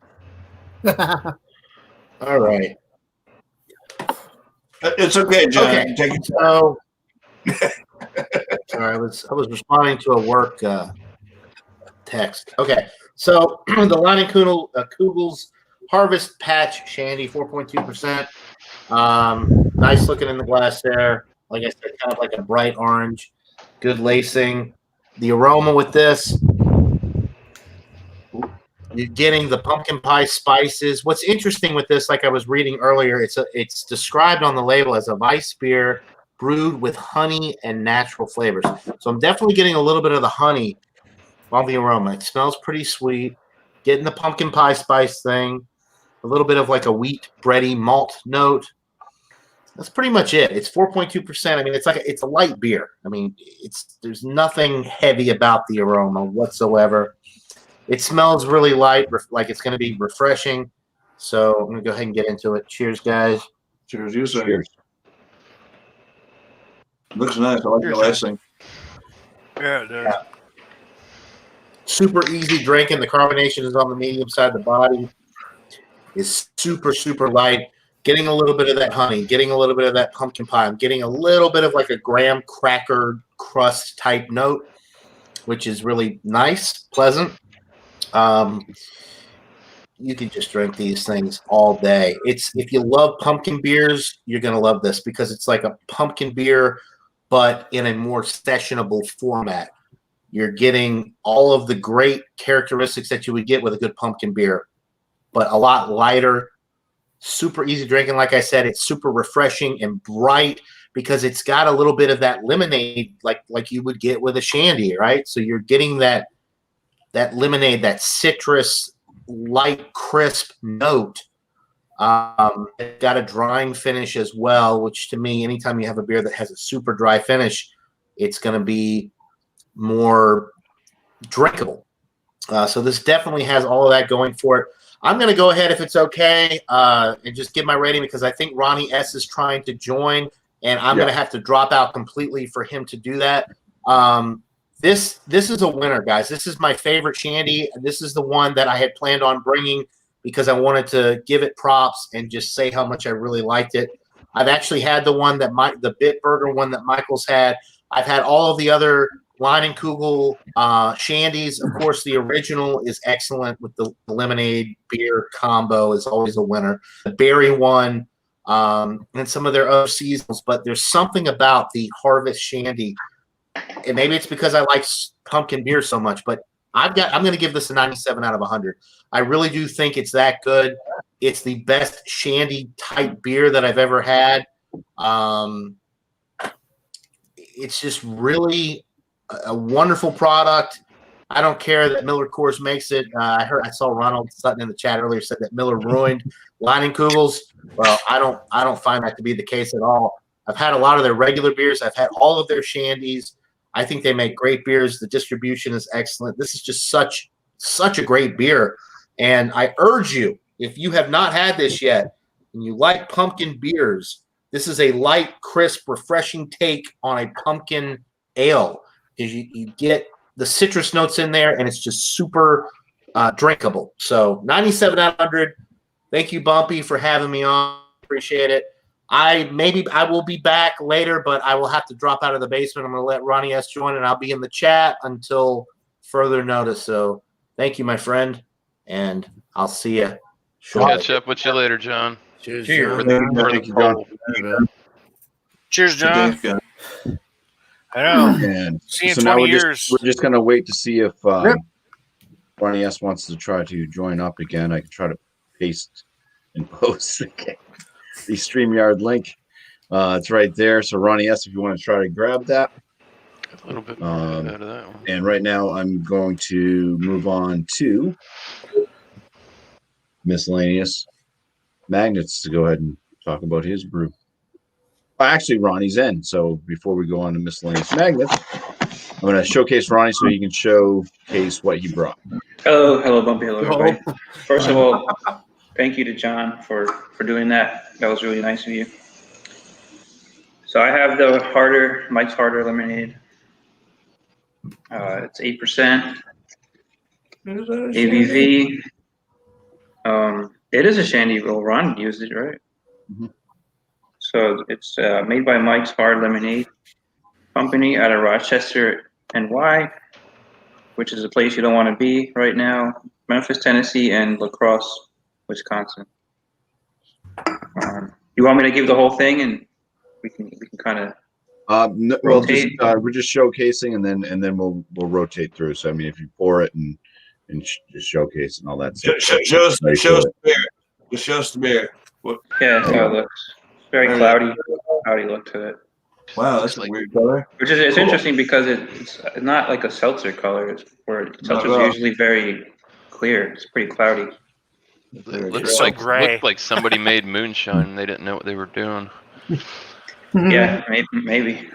All right. It's okay, John. Okay. Take it. So, sorry, I was responding to a work text. Okay, so the Line Kugel's Harvest Patch Shandy, 4.2%. Nice looking in the glass there. Like I said, kind of like a bright orange. Good lacing. The aroma with this, you're getting the pumpkin pie spices. What's interesting with this, like I was reading earlier, it's described on the label as a Weiss beer brewed with honey and natural flavors. So I'm definitely getting a little bit of the honey on the aroma. It smells pretty sweet. Getting the pumpkin pie spice thing, a little bit of like a wheat bready malt note. That's pretty much it. It's 4.2%. I mean, it's a light beer. I mean, there's nothing heavy about the aroma whatsoever. It smells really light, like it's going to be refreshing. So I'm going to go ahead and get into it. Cheers, guys. Cheers, you say. Cheers. Looks nice. I like the last thing. Yeah, it does. Super easy drinking. The carbonation is on the medium side of the body. It's super, super light. Getting a little bit of that honey, getting a little bit of that pumpkin pie. I'm getting a little bit of like a graham cracker crust type note, which is really nice, pleasant. You can just drink these things all day. If you love pumpkin beers, you're going to love this because it's like a pumpkin beer, but in a more sessionable format. You're getting all of the great characteristics that you would get with a good pumpkin beer, but a lot lighter, super easy drinking. Like I said, it's super refreshing and bright because it's got a little bit of that lemonade like you would get with a shandy, right? So you're getting that lemonade, that citrus, light, crisp note. It's got a drying finish as well, which to me, anytime you have a beer that has a super dry finish, it's going to be more drinkable. So this definitely has all of that going for it. I'm going to go ahead, if it's okay, and just give my rating because I think Ronnie S. is trying to join, and I'm going to have to drop out completely for him to do that. This is a winner, guys. This is my favorite shandy. This is the one that I had planned on bringing because I wanted to give it props and just say how much I really liked it. I've actually had the one that the Bitburger one that Michael's had. I've had all of the other Leinenkugel shandies. Of course, the original is excellent with the lemonade beer combo is always a winner. The berry one and some of their other seasonals, but there's something about the Harvest Shandy, and maybe it's because I like pumpkin beer so much, but I'm going to give this a 97 out of 100. I really do think it's that good. It's the best shandy type beer that I've ever had. It's just really a wonderful product. I don't care that Miller Coors makes it. I saw Ronald Sutton in the chat earlier said that Miller ruined Leinenkugels. Well, I don't find that to be the case at all. I've had a lot of their regular beers. I've had all of their shandies. I think they make great beers. The distribution is excellent. This is just such a great beer. And I urge you, if you have not had this yet and you like pumpkin beers, this is a light, crisp, refreshing take on a pumpkin ale. You get the citrus notes in there, and it's just super drinkable. So 97 out of 100. Thank you, BuMpy, for having me on. Appreciate it. I will be back later, but I will have to drop out of the basement. I'm going to let Ronnie S. join, and I'll be in the chat until further notice. So thank you, my friend, and I'll see you shortly. Catch up with you later, John. Cheers, Cheers. John. Cheers, John. I know. And See you in so now 20 years. we're just going to wait to see if Ronnie S. wants to try to join up again. I can try to paste and post the StreamYard link. It's right there. So Ronnie S., if you want to try to grab that. A little bit more out of that one. And right now I'm going to move on to Miscellaneous Magnets to go ahead and talk about his brew. Actually, Ronnie's in. So before we go on to Miscellaneous Magnets, I'm going to showcase Ronnie so he can showcase what he brought. Hello, BuMpy. Hello, everybody. First of all, thank you to John for doing that. That was really nice of you. So I have the Mike's Harder Lemonade. It's 8% ABV. It is a shandy. Well, Ron used it, right? Mm-hmm. So it's made by Mike's Hard Lemonade Company out of Rochester, NY, which is a place you don't want to be right now. Memphis, Tennessee, and La Crosse, Wisconsin. You want me to give the whole thing, and we can kind of no, well, we're just showcasing, and then we'll rotate through. So I mean, if you pour it and just showcase and all that stuff. Show us the beer. Just show us the beer. Yeah, that's how it looks. Very cloudy look to it. Wow, that's a weird color. Which is it's interesting because it's not like a seltzer color. It's where seltzer's usually very clear. It's pretty cloudy. It looked like somebody made moonshine and they didn't know what they were doing. Yeah, maybe.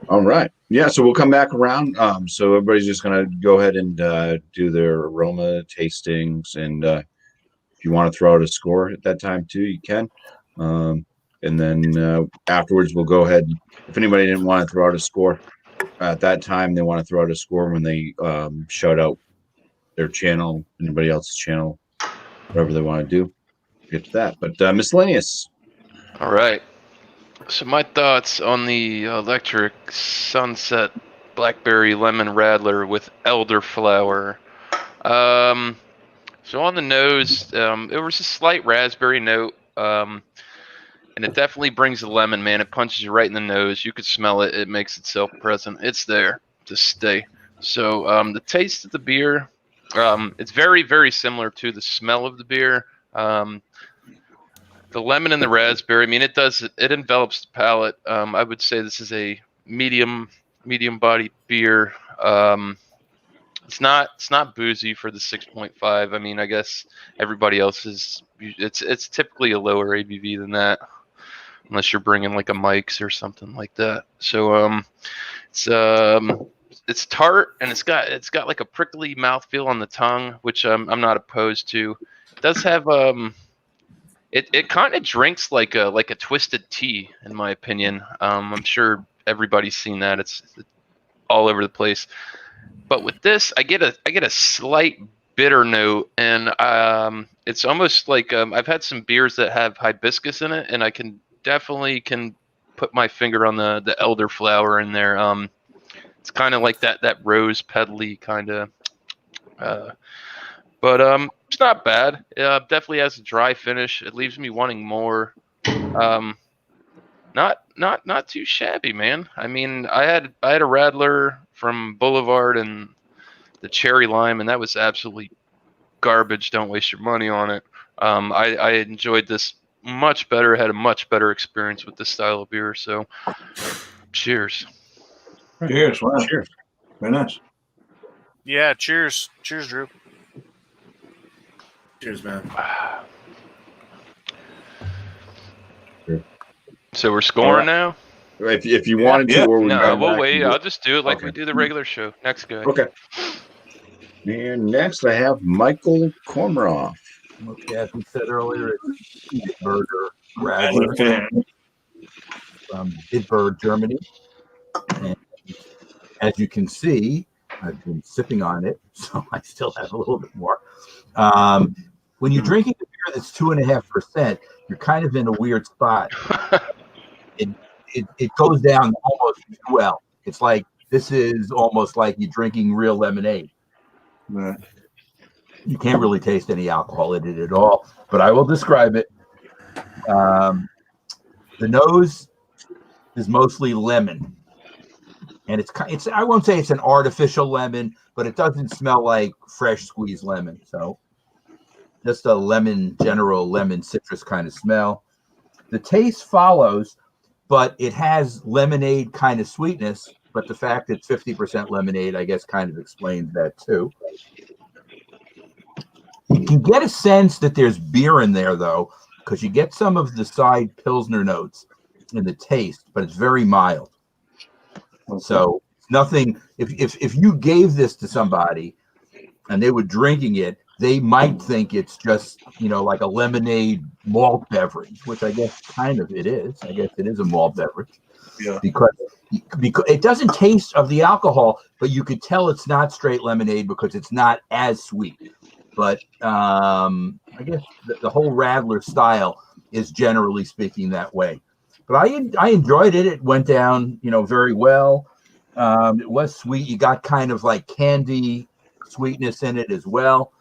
All right. Yeah, so we'll come back around. So everybody's just going to go ahead and do their aroma tastings. And if you want to throw out a score at that time, too, you can. And then afterwards, we'll go ahead. If anybody didn't want to throw out a score at that time, they want to throw out a score when they shout out their channel, anybody else's channel, whatever they want to do. Get to that. But Miscellaneous. All right. So my thoughts on the electric sunset blackberry lemon radler with elderflower. So on the nose, it was a slight raspberry note, and it definitely brings the lemon, man. It punches you right in the nose. You could smell it. It makes itself present. It's there to stay. So the taste of the beer, it's very, very similar to the smell of the beer. The lemon and the raspberry, I mean, it envelops the palate. I would say this is a medium body beer. It's not boozy for the 6.5. I mean, I guess everybody else it's typically a lower ABV than that, unless you're bringing like a Mike's or something like that. So it's tart and it's got like a prickly mouthfeel on the tongue, which I'm not opposed to. It does have It kind of drinks like a twisted tea, in my opinion. I'm sure everybody's seen that. It's all over the place. But with this, I get a slight bitter note, and it's almost like I've had some beers that have hibiscus in it, and I can definitely put my finger on the elderflower in there. It's kind of like that rose petally kind of. But it's not bad. Definitely has a dry finish. It leaves me wanting more. Not too shabby, man. I mean, I had a Radler from Boulevard and the cherry lime, and that was absolutely garbage. Don't waste your money on it. I enjoyed this much better. Had a much better experience with this style of beer. So, cheers. Cheers. Wow. Cheers. Very nice. Yeah. Cheers. Cheers, Drew. Cheers, man. So we're scoring now? If you wanted to, or we'll wait. I'll just do it like we do the regular show. Next guy. Okay. And next I have Michael Komaroff. Okay, as we said earlier, it's Burger Radler from Bitburg, Germany. And as you can see, I've been sipping on it, so I still have a little bit more. When you're drinking a beer that's 2.5%, you're kind of in a weird spot. It goes down almost too well. It's like this is almost like you're drinking real lemonade. Right. You can't really taste any alcohol in it at all, but I will describe it. The nose is mostly lemon, and it's I won't say it's an artificial lemon, but it doesn't smell like fresh squeezed lemon. So just a general lemon citrus kind of smell. The taste follows, but it has lemonade kind of sweetness. But the fact it's 50% lemonade, I guess, kind of explains that too. You can get a sense that there's beer in there, though, because you get some of the side Pilsner notes in the taste, but it's very mild. So nothing. If you gave this to somebody and they were drinking it, they might think it's just, like a lemonade malt beverage, which I guess kind of it is. I guess it is a malt beverage. Yeah. Because it doesn't taste of the alcohol, but you could tell it's not straight lemonade because it's not as sweet. But I guess the whole Radler style is generally speaking that way. But I enjoyed it. It went down, very well. It was sweet. You got kind of like candy sweetness in it as well.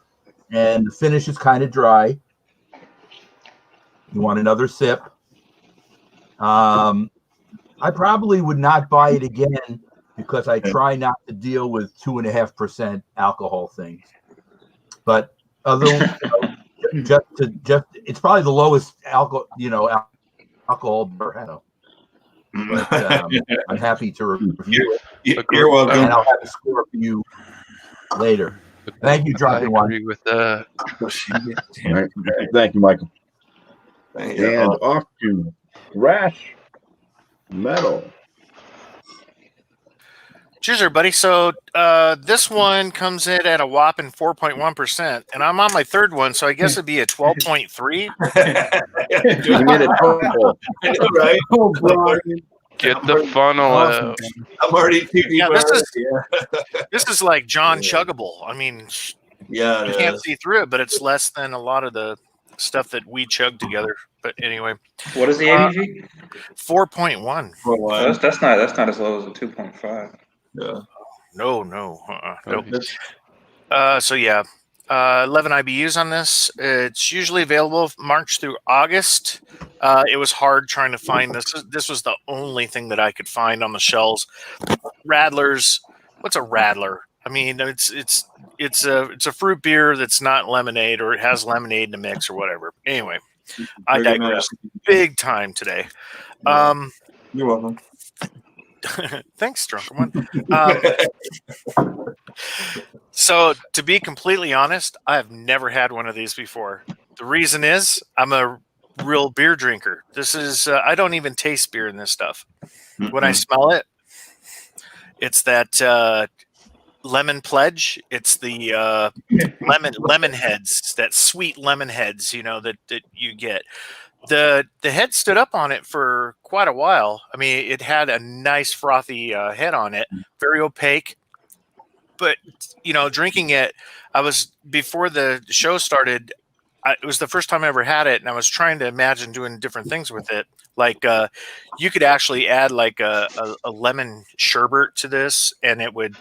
And the finish is kind of dry. You want another sip? I probably would not buy it again because I try not to deal with 2.5% alcohol things. But other, it's probably the lowest alcohol, alcohol Berhano. But I'm happy to review it. You're welcome. And I'll have a score for you later. Thank you, Drunken One. I agree with that. All right. Thank you, Michael. And off to Thrash Metal. Cheers, everybody. So this one comes in at a whopping 4.1%, and I'm on my third one, so I guess it'd be a 12.3. You made it total. Right? Oh, Brian. Get the funnel Awesome. out. I'm already 2 people. Yeah, this is like John Chuggable. I mean, Yeah, you can't see through it, but it's less than a lot of the stuff that we chug together. But anyway, What is the ABV? 4.1. That's not as low as a 2.5. Yeah. No. Nope. So yeah, 11 IBUs on this. It's usually available March through August. It was hard trying to find this. This was the only thing that I could find on the shelves. Radlers. What's a Radler? I mean, it's a fruit beer that's not lemonade, or it has lemonade in the mix or whatever. Anyway, I digress big time today. You're welcome. Thanks, Drunken One. So, to be completely honest, I have never had one of these before. The reason is I'm a real beer drinker. This is I don't even taste beer in this stuff. When I smell it, it's that lemon pledge. It's the lemon heads, that sweet lemon heads, that you get. The head stood up on it for quite a while. I mean, it had a nice frothy head on it, very opaque. But drinking it, before the show started. It was the first time I ever had it, and I was trying to imagine doing different things with it. Like you could actually add like a lemon sherbet to this, and it would,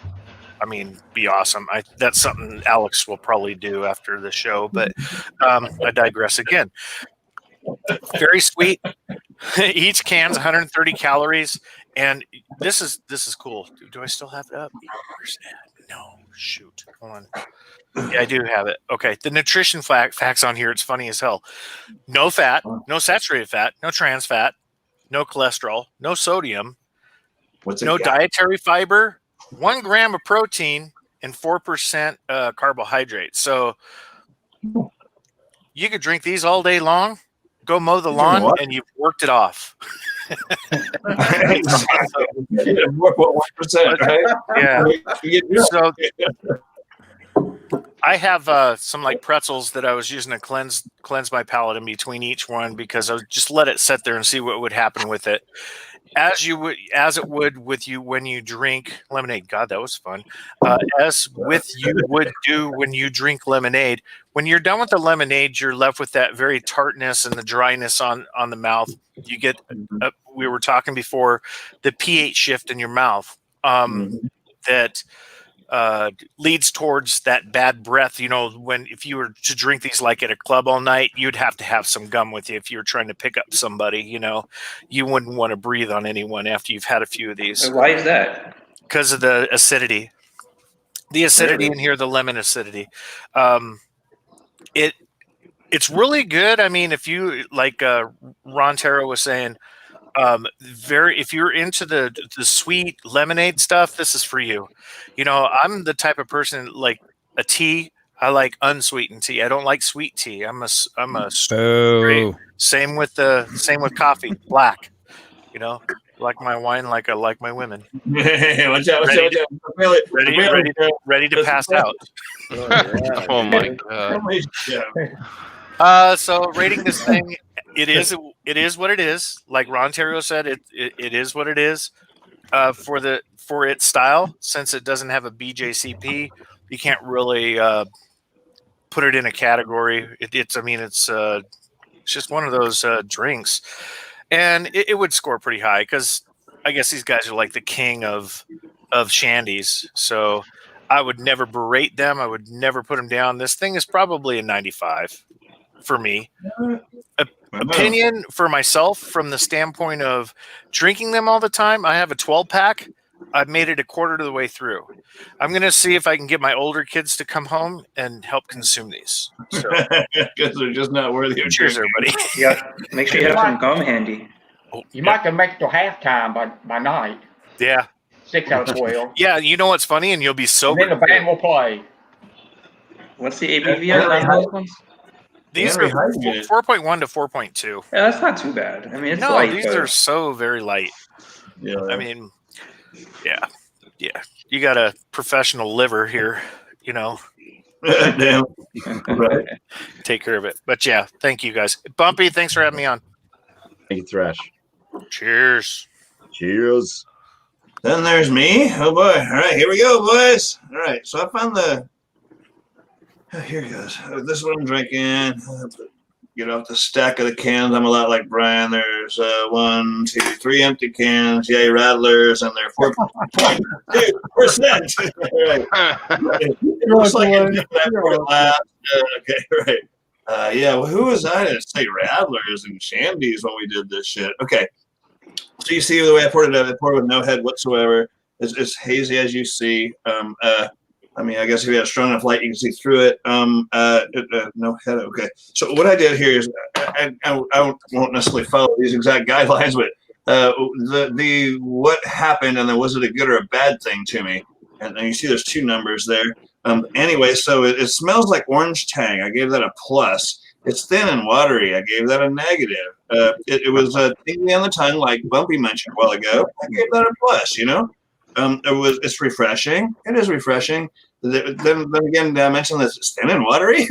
be awesome. That's something Alex will probably do after the show. But I digress again. Very sweet. Each can's 130 calories, and this is cool. Do I still have it up? Where's that? No, shoot. Hold on. Yeah, I do have it. Okay. The nutrition facts on here, it's funny as hell. No fat, no saturated fat, no trans fat, no cholesterol, no sodium, no dietary fiber, 1 gram of protein, and 4% carbohydrates. So you could drink these all day long, go mow the lawn, and you've worked it off. 1%, right? Yeah. So I have some like pretzels that I was using to cleanse my palate in between each one, because I would just let it sit there and see what would happen with it. As it would with you when you drink lemonade. God, that was fun. As with you would do when you drink lemonade. When you're done with the lemonade, you're left with that very tartness and the dryness on the mouth. You get, we were talking before, the pH shift in your mouth that leads towards that bad breath. If you were to drink these like at a club all night, you'd have to have some gum with you. If you were trying to pick up somebody, you wouldn't want to breathe on anyone after you've had a few of these. Why is that? Because of the acidity. The acidity in here, the lemon acidity. It's really good. I mean, if you, like Ron Taro was saying, if you're into the sweet lemonade stuff, this is for you. I'm the type of person like a tea. I like unsweetened tea. I don't like sweet tea. I'm a straight. Same with coffee, black. Like my wine, like I like my women. Watch out! Ready to pass out. Oh my God. So rating this thing, it is what it is. Like Ron Terrio said, it is what it is. For its style, since it doesn't have a BJCP, you can't really put it in a category. It's just one of those drinks, and it would score pretty high, because I guess these guys are like the king of shandies. So I would never berate them. I would never put them down. This thing is probably a 95 for me. Opinion for myself, from the standpoint of drinking them all the time, I have a 12-pack. I've made it a quarter of the way through. I'm going to see if I can get my older kids to come home and help consume these. Because they're just not worthy of cheers, drinking. everybody. Yeah, make sure you have some gum handy. You might can make it till halftime by night. Yeah. 6 out of 12. Yeah, you know what's funny, and you'll be sober. And then the band will play. What's the ABV on those ones? These are 4.1 to 4.2. Yeah, that's not too bad. I mean, it's no, light. These are so very light. Yeah. I mean, yeah. You got a professional liver here, you know. Damn. Right. Take care of it. But yeah, thank you guys. BuMpy, thanks for having me on. Thank you, Thrash. Cheers. Cheers. Then there's me. Oh boy. All right, here we go, boys. All right, so I found here it goes. This is what I'm drinking. Get off the stack of the cans. I'm a lot like Brian. There's 1, 2, 3 empty cans. Yay, Rattlers, and they're 4.2%. Right. It looks like that last. Okay, right. Yeah, well, who was I to say Rattlers and Shandies when we did this shit? Okay. So you see the way I poured it out. I poured it with no head whatsoever. It's hazy as you see. I mean, I guess if you have strong enough light, you can see through it. No head. Okay. So what I did here is I won't necessarily follow these exact guidelines, but what happened and then was it a good or a bad thing to me? And you see there's 2 numbers there. Anyway, so it smells like orange tang. I gave that a plus. It's thin and watery. I gave that a negative. It was tingly on the tongue, like BuMpy mentioned a while ago. I gave that a plus. You know, it's refreshing. It is refreshing. Then again, I mentioned that it's thin and watery,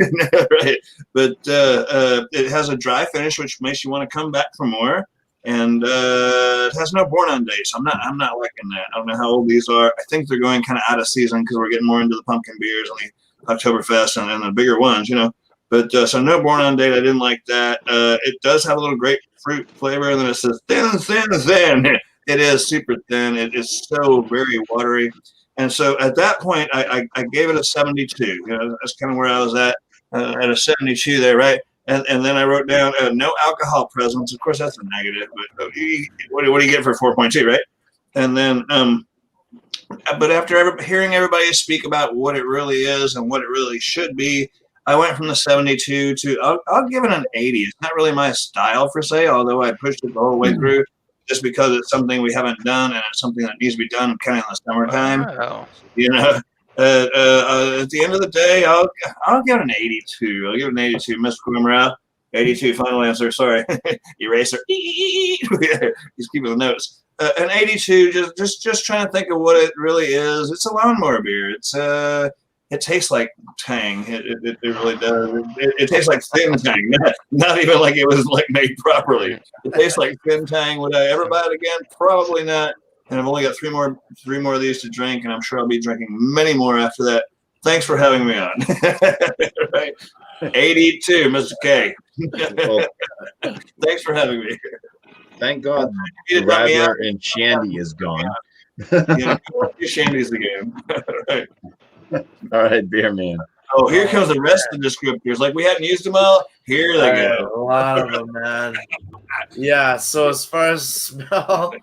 right? But it has a dry finish, which makes you want to come back for more. And it has no born-on date, so I'm not liking that. I don't know how old these are. I think they're going kind of out of season because we're getting more into the pumpkin beers and the Oktoberfest and the bigger ones, you know. But so no born-on date. I didn't like that. It does have a little grapefruit flavor, and then it says thin. It is super thin. It is so very watery. And so at that point, I gave it a 72. You know, that's kind of where I was at a 72 there, right? And then I wrote down no alcohol presence. Of course, that's a negative. But what do you get for 4.2, right? And then, but after hearing everybody speak about what it really is and what it really should be, I went from the 72 to I'll give it an 80. It's not really my style per se, although I pushed it the whole way through. Just because it's something we haven't done and it's something that needs to be done kind of in the summertime. Wow. You know, at the end of the day, I'll give it an 82. I'll give it an 82. Mr. Komaroff, 82. Final answer. Sorry, eraser. He's keeping the notes. An 82. Just trying to think of what it really is. It's a lawnmower beer. It tastes like tang. It really does. It tastes like thin tang, not even like it was like made properly. It tastes like thin tang. Would I ever buy it again? Probably not. And I've only got three more of these to drink, and I'm sure I'll be drinking many more after that. Thanks for having me on. Right. 82, Mr. K. Thanks for having me. Thank God Radler and Shandy is gone. Yeah, Shandy's the game. Right. All right, beer man. Oh, here comes the rest of the descriptors. Like we hadn't used them all. Here they go. A lot of them, man. Yeah. So as far as smell,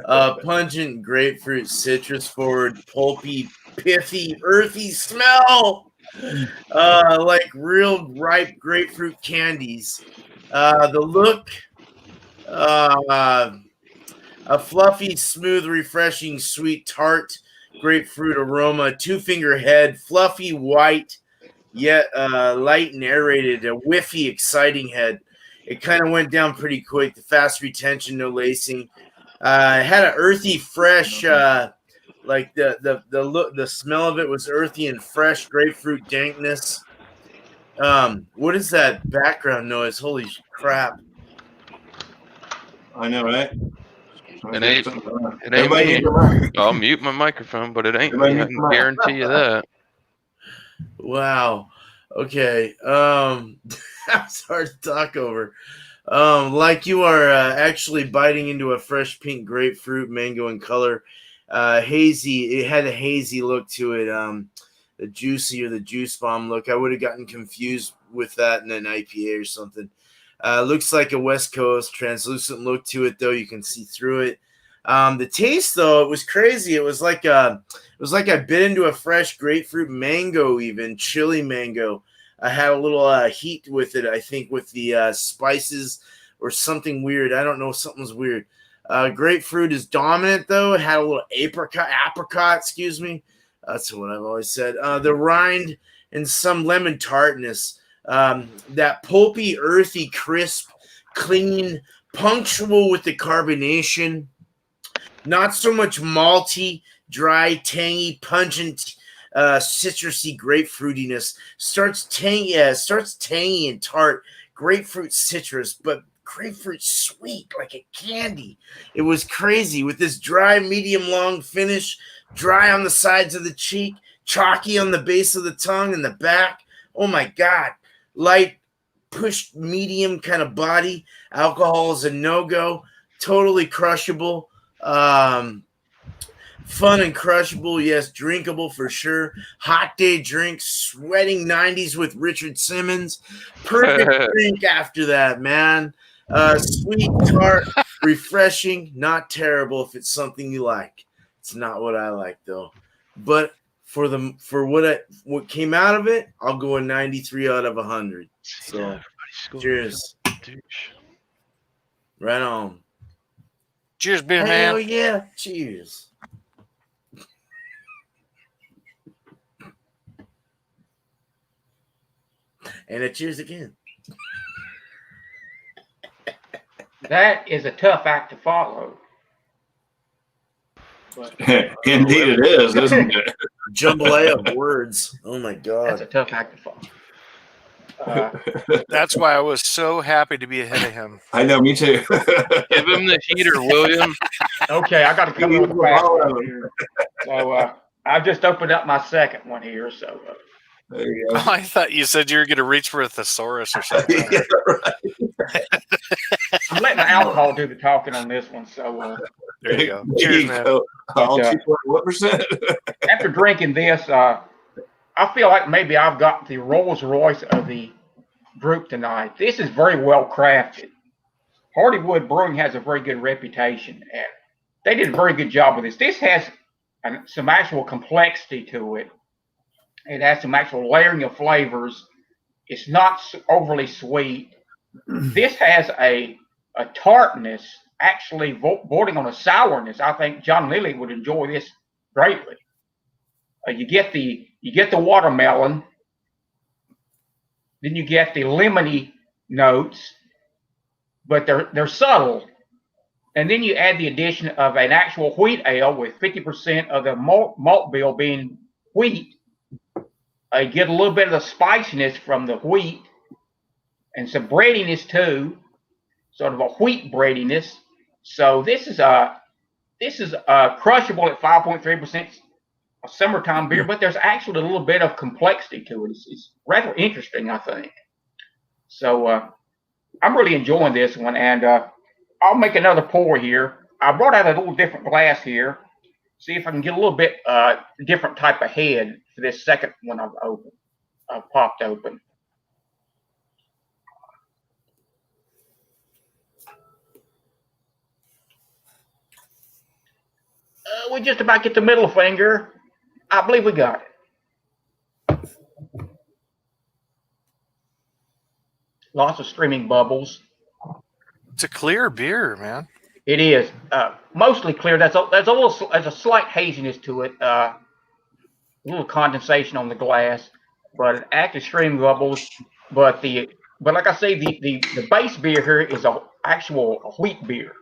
pungent grapefruit, citrus forward, pulpy, pithy, earthy smell. Like real ripe grapefruit candies. The look, a fluffy, smooth, refreshing, sweet, tart grapefruit aroma, 2-finger head, fluffy white, yet light and aerated, a whiffy, exciting head. It kind of went down pretty quick. The fast retention, no lacing. It had an earthy, fresh, like the look, the smell of it was earthy and fresh grapefruit dankness. What is that background noise? Holy crap! I know, right? It ain't me. I'll mute my microphone, but it ain't me. I can guarantee you that. Wow. Okay. That's hard to talk over. Like you are actually biting into a fresh pink grapefruit, mango in color. Hazy. It had a hazy look to it. The juicy or the juice bomb look. I would have gotten confused with that in an IPA or something. Looks like a West Coast translucent look to it, though. You can see through it. The taste, though, it was crazy. It was like I bit into a fresh grapefruit mango, even chili mango. I had a little heat with it. I think with the spices, or something weird. I don't know. Something's weird. Grapefruit is dominant, though. It had a little apricot, excuse me. That's what I've always said. The rind and some lemon tartness. That pulpy, earthy, crisp, clean, punctual with the carbonation. Not so much malty, dry, tangy, pungent, citrusy grapefruitiness. Starts tangy and tart. Grapefruit citrus, but grapefruit sweet like a candy. It was crazy with this dry, medium long finish, dry on the sides of the cheek, chalky on the base of the tongue and the back. Oh my God. Light, pushed medium kind of body. Alcohol is a no-go. Totally crushable. Fun and crushable, yes. Drinkable for sure. Hot day drink, sweating 90s with Richard Simmons. Perfect drink after that, man. Sweet, tart, refreshing, not terrible if it's something you like. It's not what I like though. But for what came out of it, I'll go a 93 out of 100. So cheers. Right on. Cheers, beer man. Hell yeah. Cheers. And a cheers again. That is a tough act to follow. But, indeed it is, isn't it? Jambalaya of words. Oh my God. That's a tough act to follow. That's why I was so happy to be ahead of him. I know, me too. Give him the heater, William. Okay, I got to come up with a fast one here. So I've just opened up my second one here. So there you go. Oh, I thought you said you were going to reach for a thesaurus or something. Yeah, right. I'm letting the alcohol do the talking on this one. So there you go. Cheers, man. What percent? After drinking this, I feel like maybe I've got the Rolls Royce of the group tonight. This is very well crafted. Hardywood Brewing has a very good reputation, and they did a very good job with this. This has some actual complexity to it. It has some actual layering of flavors. It's not overly sweet. This has a tartness, actually bordering on a sourness. I think John Lilly would enjoy this greatly. You get the watermelon, then you get the lemony notes, but they're subtle. And then you add the addition of an actual wheat ale with 50% of the malt bill being wheat. You get a little bit of the spiciness from the wheat and some breadiness too, sort of a wheat breadiness. So this is crushable at 5.3%, a summertime beer, but there's actually a little bit of complexity to it. It's rather interesting, I think. So I'm really enjoying this one, and I'll make another pour here. I brought out a little different glass here. See if I can get a little bit different type of head for this second one I've popped open. We just about get the middle finger. I believe we got it. Lots of streaming bubbles. It's a clear beer, man. It is mostly clear. There's a slight haziness to it, a little condensation on the glass, but active stream bubbles. But like I say, the base beer here is a actual wheat beer,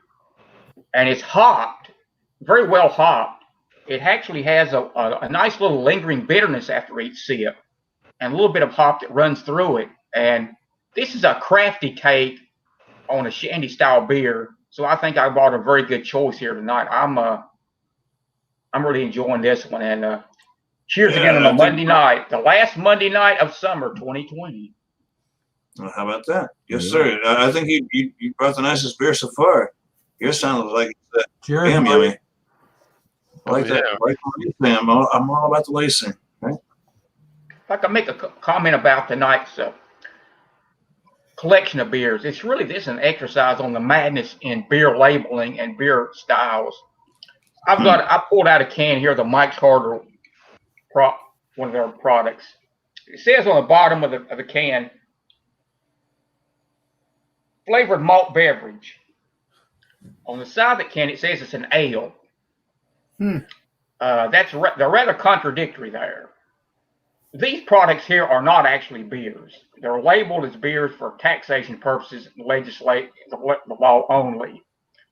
and it's hopped, very well hopped. It actually has a nice little lingering bitterness after each sip, and a little bit of hop that runs through it. And this is a crafty take on a shandy style beer. So I think I bought a very good choice here tonight. I'm really enjoying this one. And cheers again on a Monday night, the last Monday night of summer 2020. Well, how about that? Yes, sir. I think you brought the nicest beer so far. Yours sounds like it's damn yummy. I like that. Like I'm all about the lacing. Right? If I can make a comment about tonight's collection of beers, it's really this an exercise on the madness in beer labeling and beer styles. I pulled out a can here, the Mike's Harder one of their products. It says on the bottom of the can, flavored malt beverage. On the side of the can, it says it's an ale. They're rather contradictory there. These products here are not actually beers. They're labeled as beers for taxation purposes and legislate the law only.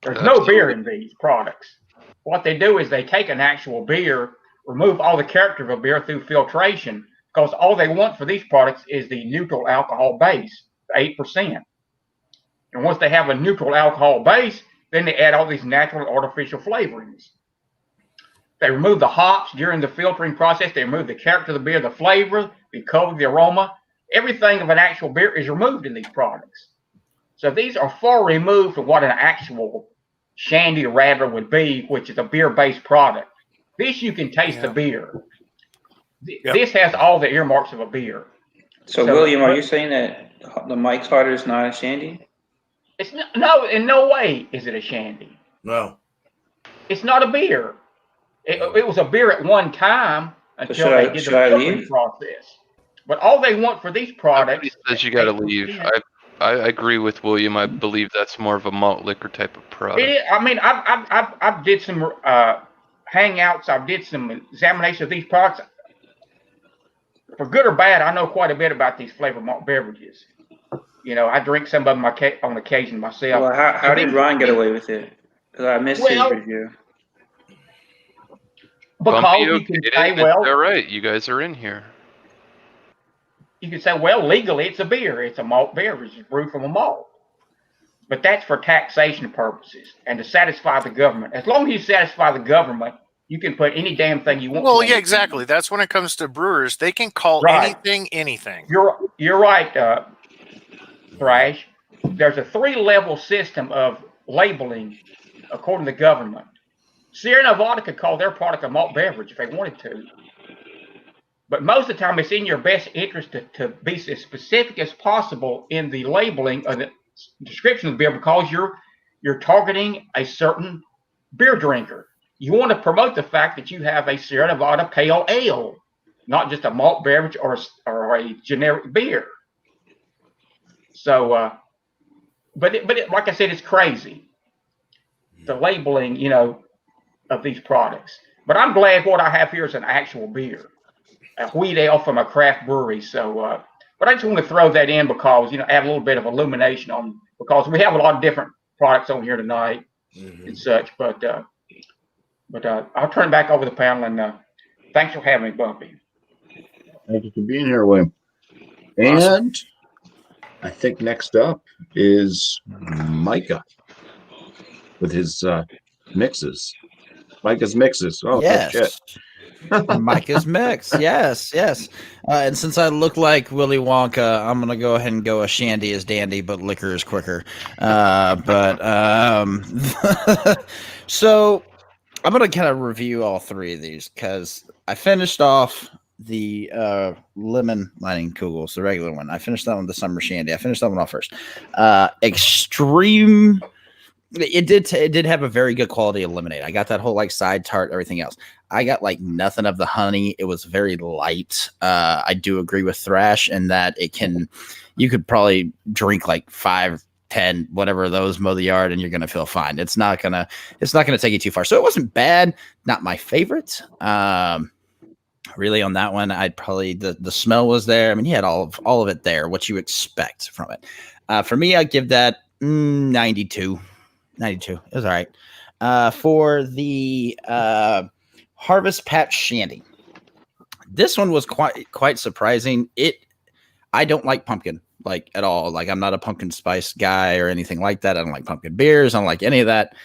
There's no beer in these products. What they do is they take an actual beer, remove all the character of a beer through filtration, because all they want for these products is the neutral alcohol base, 8%. And once they have a neutral alcohol base, then they add all these natural and artificial flavorings. They remove the hops during the filtering process. They remove the character of the beer, the flavor, the color, the aroma. Everything of an actual beer is removed in these products. So these are far removed from what an actual Shandy or Radler would be, which is a beer-based product. This you can taste the beer. This has all the earmarks of a beer. So William, are you saying that the Mike's Harder is not a Shandy? It's no, in no way is it a Shandy. No. It's not a beer. It was a beer at one time until they did the filtering process. But all they want for these products says you got to leave. I agree with William. I believe that's more of a malt liquor type of product. It is, I mean, I've did some hangouts. I've did some examination of these products. For good or bad, I know quite a bit about these flavored malt beverages. You know, I drink some of them on occasion myself. Well, how did Ron get away with it? Because I missed his review. Because you can say, well, all right, you guys are in here. You can say, well, legally it's a beer. It's a malt beverage. It's brewed from a malt. But that's for taxation purposes and to satisfy the government. As long as you satisfy the government, you can put any damn thing you want. Well, yeah, exactly. That's when it comes to brewers. They can call anything anything. You're right, Thrash. There's a 3-level system of labeling according to the government. Sierra Nevada could call their product a malt beverage if they wanted to. But most of the time, it's in your best interest to be as specific as possible in the labeling of the description of the beer, because you're targeting a certain beer drinker. You want to promote the fact that you have a Sierra Nevada pale ale, not just a malt beverage or a generic beer. So, but like I said, it's crazy, the labeling, you know, of these products. But I'm glad what I have here is an actual beer, a wheat ale from a craft brewery. So, but I just want to throw that in because, you know, add a little bit of illumination on, because we have a lot of different products on here tonight and such. But I'll turn it back over the panel, and thanks for having me, BuMpy. Thank you for being here, William. And I think next up is Micah with his mixes. Micah's mixes. Oh, yes. Shit. Micah's mix. Yes. And since I look like Willy Wonka, I'm going to go ahead and go a Shandy is dandy, but liquor is quicker. So I'm going to kind of review all three of these because I finished off the lemon lining kugels, the regular one. I finished that one, the summer Shandy. I finished that one off first. Extreme. It did have a very good quality of lemonade. I got that whole like side tart, everything else. I got like nothing of the honey. It was very light. I do agree with Thrash in that you could probably drink like 5, 10, whatever of those, mow the yard, and you're gonna feel fine. It's not gonna take you too far. So it wasn't bad. Not my favorite. Really on that one, I'd probably the smell was there. I mean, he had all of it there, what you expect from it. For me, I'd give that 92. 92. It was all right. For the Harvest Patch Shandy, this one was quite surprising. I don't like pumpkin like at all. Like, I'm not a pumpkin spice guy or anything like that. I don't like pumpkin beers. I don't like any of that.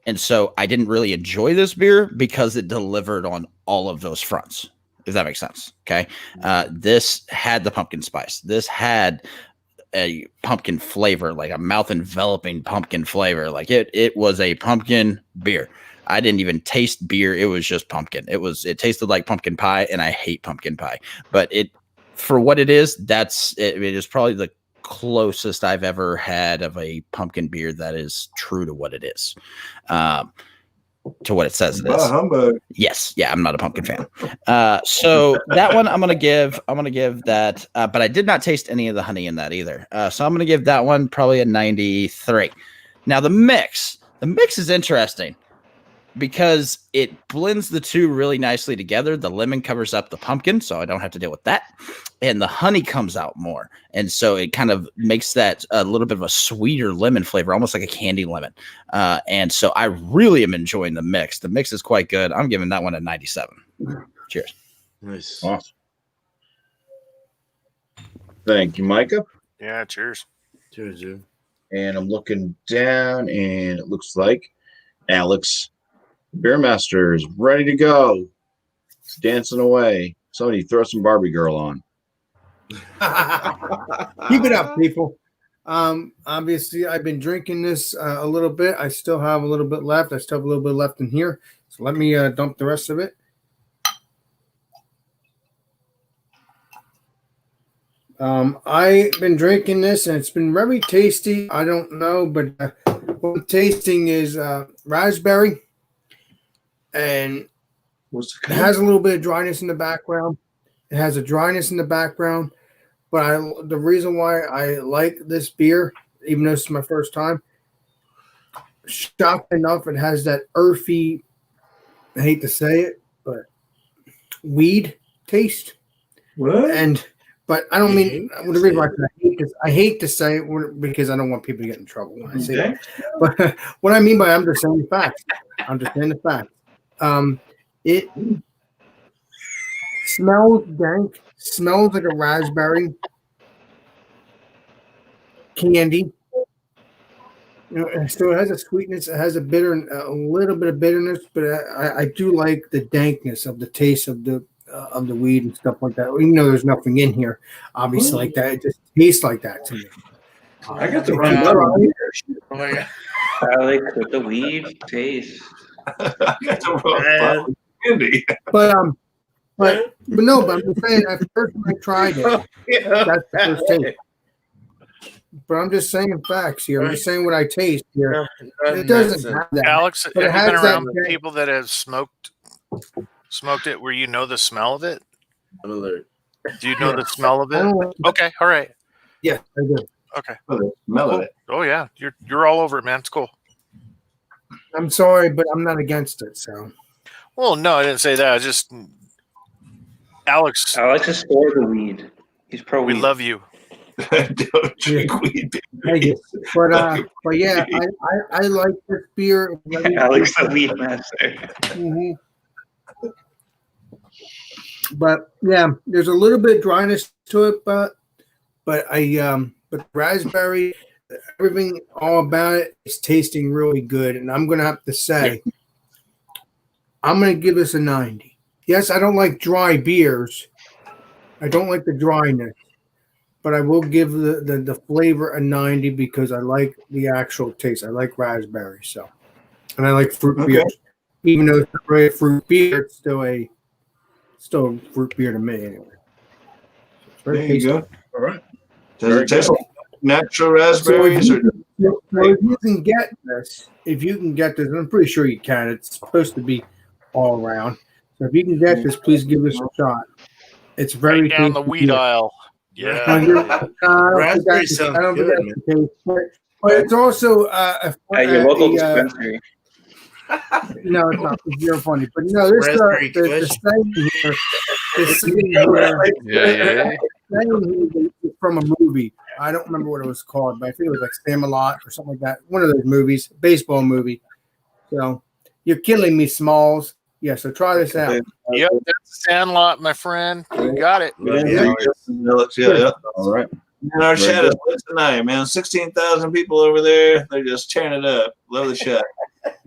And so I didn't really enjoy this beer because it delivered on all of those fronts, if that makes sense. Okay. This had the pumpkin spice. This had a pumpkin flavor, like a mouth enveloping pumpkin flavor. Like it was a pumpkin beer. I didn't even taste beer. It was just pumpkin. It tasted like pumpkin pie, and I hate pumpkin pie, but for what it is, it is probably the closest I've ever had of a pumpkin beer that is true to what it is. to what it says it is. Humbug. Yes, yeah, I'm not a pumpkin fan. So that one I'm gonna give that, but I did not taste any of the honey in that either. So I'm gonna give that one probably a 93. Now the mix is interesting because it blends the two really nicely together. The lemon covers up the pumpkin, so I don't have to deal with that. And the honey comes out more. And so it kind of makes that a little bit of a sweeter lemon flavor, almost like a candy lemon. And so I really am enjoying the mix. The mix is quite good. I'm giving that one a 97. Cheers. Nice. Awesome. Thank you, Micah. Yeah, cheers. Cheers, dude. And I'm looking down, and it looks like Alex Beer Master is ready to go. He's dancing away. Somebody throw some Barbie girl on. Keep it up, people. Obviously, I've been drinking this a little bit. I still have a little bit left. I still have a little bit left in here. So let me dump the rest of it. I've been drinking this, and it's been very tasty. I don't know, but what I'm tasting is raspberry. And it has a little bit of dryness in the background. It has a dryness in the background. But the reason why I like this beer, even though it's my first time, shocked enough, it has that earthy, I hate to say it, but weed taste. What? But I don't mean the reason why I hate to say it because I don't want people to get in trouble when I say that. But what I mean by I'm just saying the facts. I'm just saying the facts. It smells dank, smells like a raspberry candy. So it has a sweetness, it has a little bit of bitterness, but I do like the dankness of the taste of the weed and stuff like that. Even though there's nothing in here, obviously like that, it just tastes like that to me. I got the wrong level here. Oh my God. Alex with the weed taste. I got the wrong candy. But no, but I'm just saying at first when I tried it, that's the first taste. But I'm just saying facts here. I'm just saying what I taste here. It doesn't have that. Alex, have but you it has been around that the people that have smoked it where you know the smell of it? Alert. Do you know the smell of it? Okay, all right. Yeah, I do. Okay. Oh, the smell of it. Oh yeah, you're all over it, man. It's cool. I'm sorry, but I'm not against it. So. Well, no, I didn't say that. I just Alex is for the weed. He's pro weed. We love you. Don't drink weed. Thank you. But yeah, I like this beer. Alex the weed master. Mm-hmm. But yeah, there's a little bit of dryness to it, but raspberry, everything all about it is tasting really good. And I'm gonna have to say, I'm gonna give this a 90. Yes, I don't like dry beers. I don't like the dryness, but I will give the flavor a 90 because I like the actual taste. I like raspberry, so, and I like fruit beers. Even though it's not really a fruit beer, it's still a fruit beer to me anyway. There you go. All right. Does it taste like natural raspberries? So if you can get this, I'm pretty sure you can. It's supposed to be all around. So if you can get this, please give this a shot. It's very right down the weed aisle. Yeah. Raspberry sounds good. But it's also At your local dispensary. No, it's not. You're funny, but no, this the saying here is from a movie. I don't remember what it was called, but I think it was like Sam-a-Lot or something like that. One of those movies, baseball movie. So you're killing me, Smalls. Yeah, so try this out. Yep, that's Sandlot, my friend. You got it. Yeah. All right. And our chat is lit tonight, man. 16,000 people over there. They're just tearing it up. Love the chat.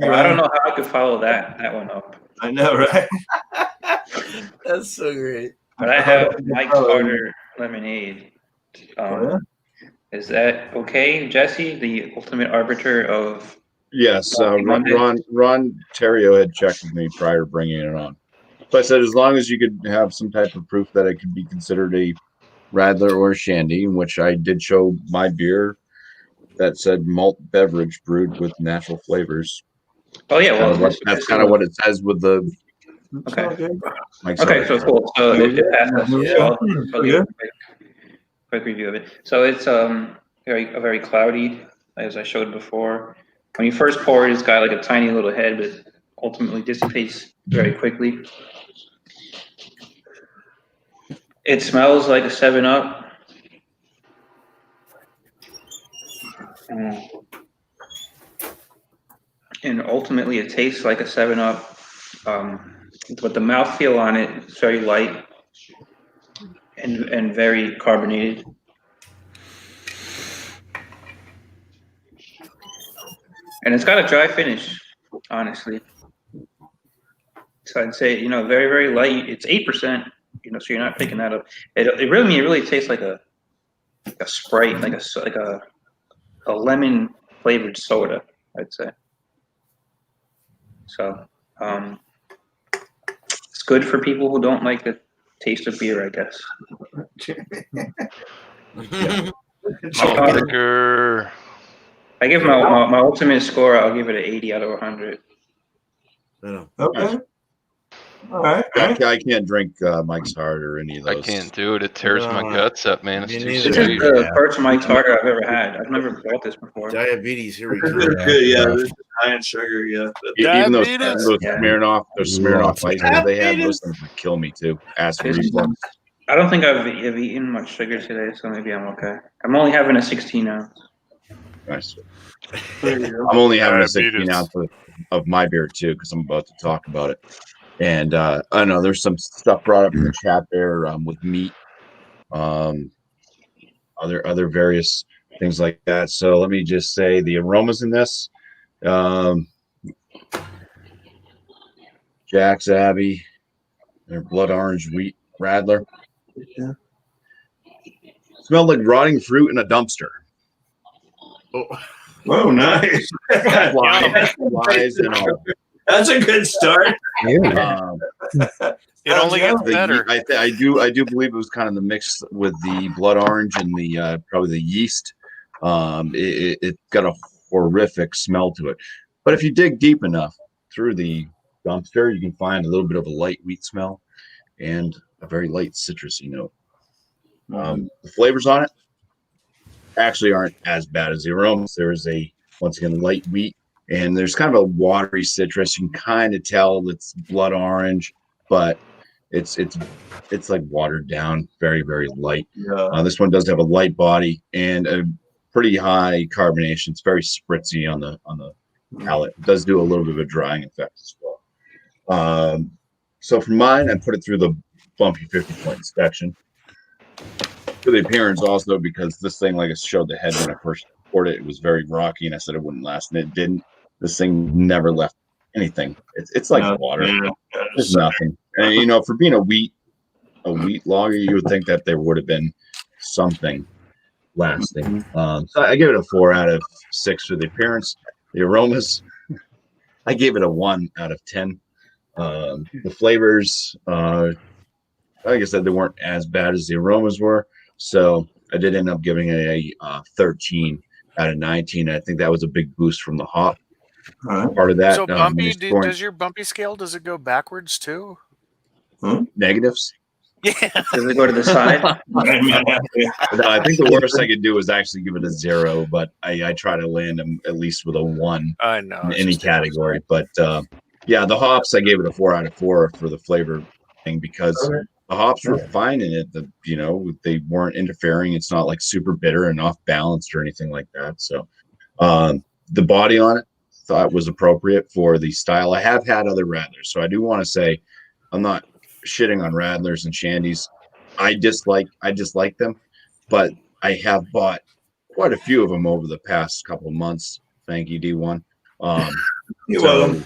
I don't know how I could follow that one up. I know, right? That's so great. But I have Mike's Harder Lemonade. Is that okay, Jesse, the ultimate arbiter of? Yes, Ron Terrio had checked with me prior to bringing it on. So I said as long as you could have some type of proof that it could be considered a Radler or Shandy, in which I did show my beer that said malt beverage brewed with natural flavors. Oh yeah, well, that's kind of what it says with the. Okay. Mike's Okay, so cool. So it passes. Yeah. So I'll give Yeah. a quick review of it. So it's very cloudy, as I showed before. When you first pour it, it's got like a tiny little head, but ultimately dissipates very quickly. It smells like a 7-Up. And ultimately, it tastes like a 7-Up. But the mouthfeel on it is very light and very carbonated. And it's got a dry finish, honestly. So I'd say, very, very light. It's 8%, so you're not picking that up. It really tastes like a Sprite, like a lemon flavored soda, I'd say. So it's good for people who don't like the taste of beer, I guess. I give my ultimate score, I'll give it an 80 out of 100. Okay. All right. I can't drink Mike's Hard or any of those. I can't do it. It tears my guts up, man. It's too This is sweet. the first Mike's Harder I've ever had. I've never bought this before. Diabetes, here we go. This is high in sugar, yeah. Even those Smirnoff ices they have, those things would kill me too. Acid reflux. I don't think I've eaten much sugar today, so maybe I'm okay. I'm only having a 16 ounce. Nice. I'm only having a 16 ounce of my beer too, because I'm about to talk about it. And I don't know, there's some stuff brought up in the chat there with meat, other various things like that. So let me just say the aromas in this, Jack's Abbey, their blood orange wheat Radler. Yeah. Smelled like rotting fruit in a dumpster. Oh, nice. Flies and all. That's a good start. It only gets better. I do believe it was kind of the mix with the blood orange and the probably the yeast. It got a horrific smell to it. But if you dig deep enough through the dumpster, you can find a little bit of a light wheat smell and a very light citrusy note. The flavors on it actually aren't as bad as the aromas. There is once again light wheat. And there's kind of a watery citrus. You can kind of tell it's blood orange, but it's like watered down, very, very light. Yeah. This one does have a light body and a pretty high carbonation. It's very spritzy on the palate. It does do a little bit of a drying effect as well. So for mine, I put it through the BuMpY 50-point inspection. For the appearance also, because this thing, like I showed the head when I first poured it, it was very rocky, and I said it wouldn't last, and it didn't. This thing never left anything. It's like water. There's nothing. And for being a wheat lager, you would think that there would have been something lasting. So I give it a 4 out of 6 for the appearance. The aromas, I gave it a 1 out of 10. The flavors, like I said, they weren't as bad as the aromas were. So I did end up giving it a 13 out of 19. I think that was a big boost from the hop. Part of that. So BuMpY, does your BuMpY scale, does it go backwards too? Negatives? Yeah. Does it go to the side? I think the worst I could do is actually give it a 0, but I try to land them at least with a 1 I know, in any category. But yeah, the hops, I gave it a 4 out of 4 for the flavor thing because the hops were fine in it. They weren't interfering. It's not like super bitter and off balanced or anything like that. So the body on it, thought was appropriate for the style. I have had other Radlers, so I do want to say I'm not shitting on Radlers and Shandies. I dislike them, but I have bought quite a few of them over the past couple of months. Thank you, D1. You're welcome.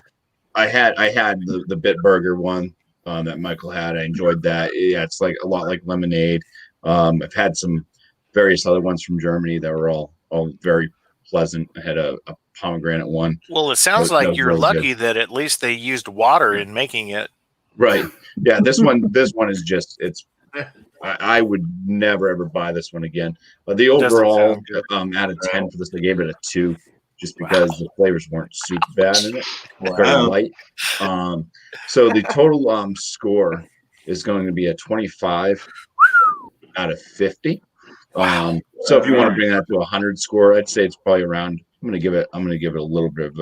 I had the Bitburger one that Michael had. I enjoyed that. Yeah, it's like a lot like lemonade. I've had some various other ones from Germany that were all very pleasant. I had a pomegranate one. Well, it sounds like you're really lucky that at least they used water in making it. Right. Yeah. This one is just, I would never ever buy this one again. But the overall out of 10 for this, I gave it a 2. just because the flavors weren't super bad in it. Very light. So the total score is going to be a 25 out of 50. So if you want to bring that to 100 score, I'd say it's probably around. I'm going to give it a little bit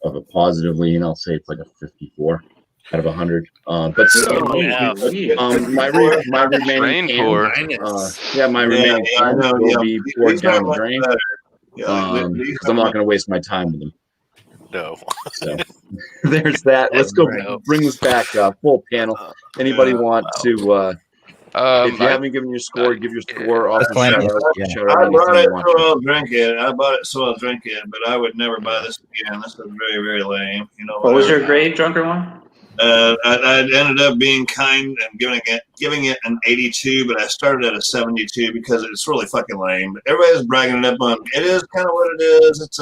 of a positive lean. I'll say it's like a 54 out of 100. But still, my remaining cans, my remaining cans will be poured down the drain. Because I'm not going to waste my time with them. No. So there's that. Let's go bring this back full panel. Anybody want to? If you haven't given your score, give your score off. I bought it so I'll drink it. But I would never buy this again. This is very, very lame. You know. What was your grade, Drunker One? I ended up being kind and giving it an 82, but I started at a 72 because it's really fucking lame. But everybody's bragging it up on. It is kind of what it is. It's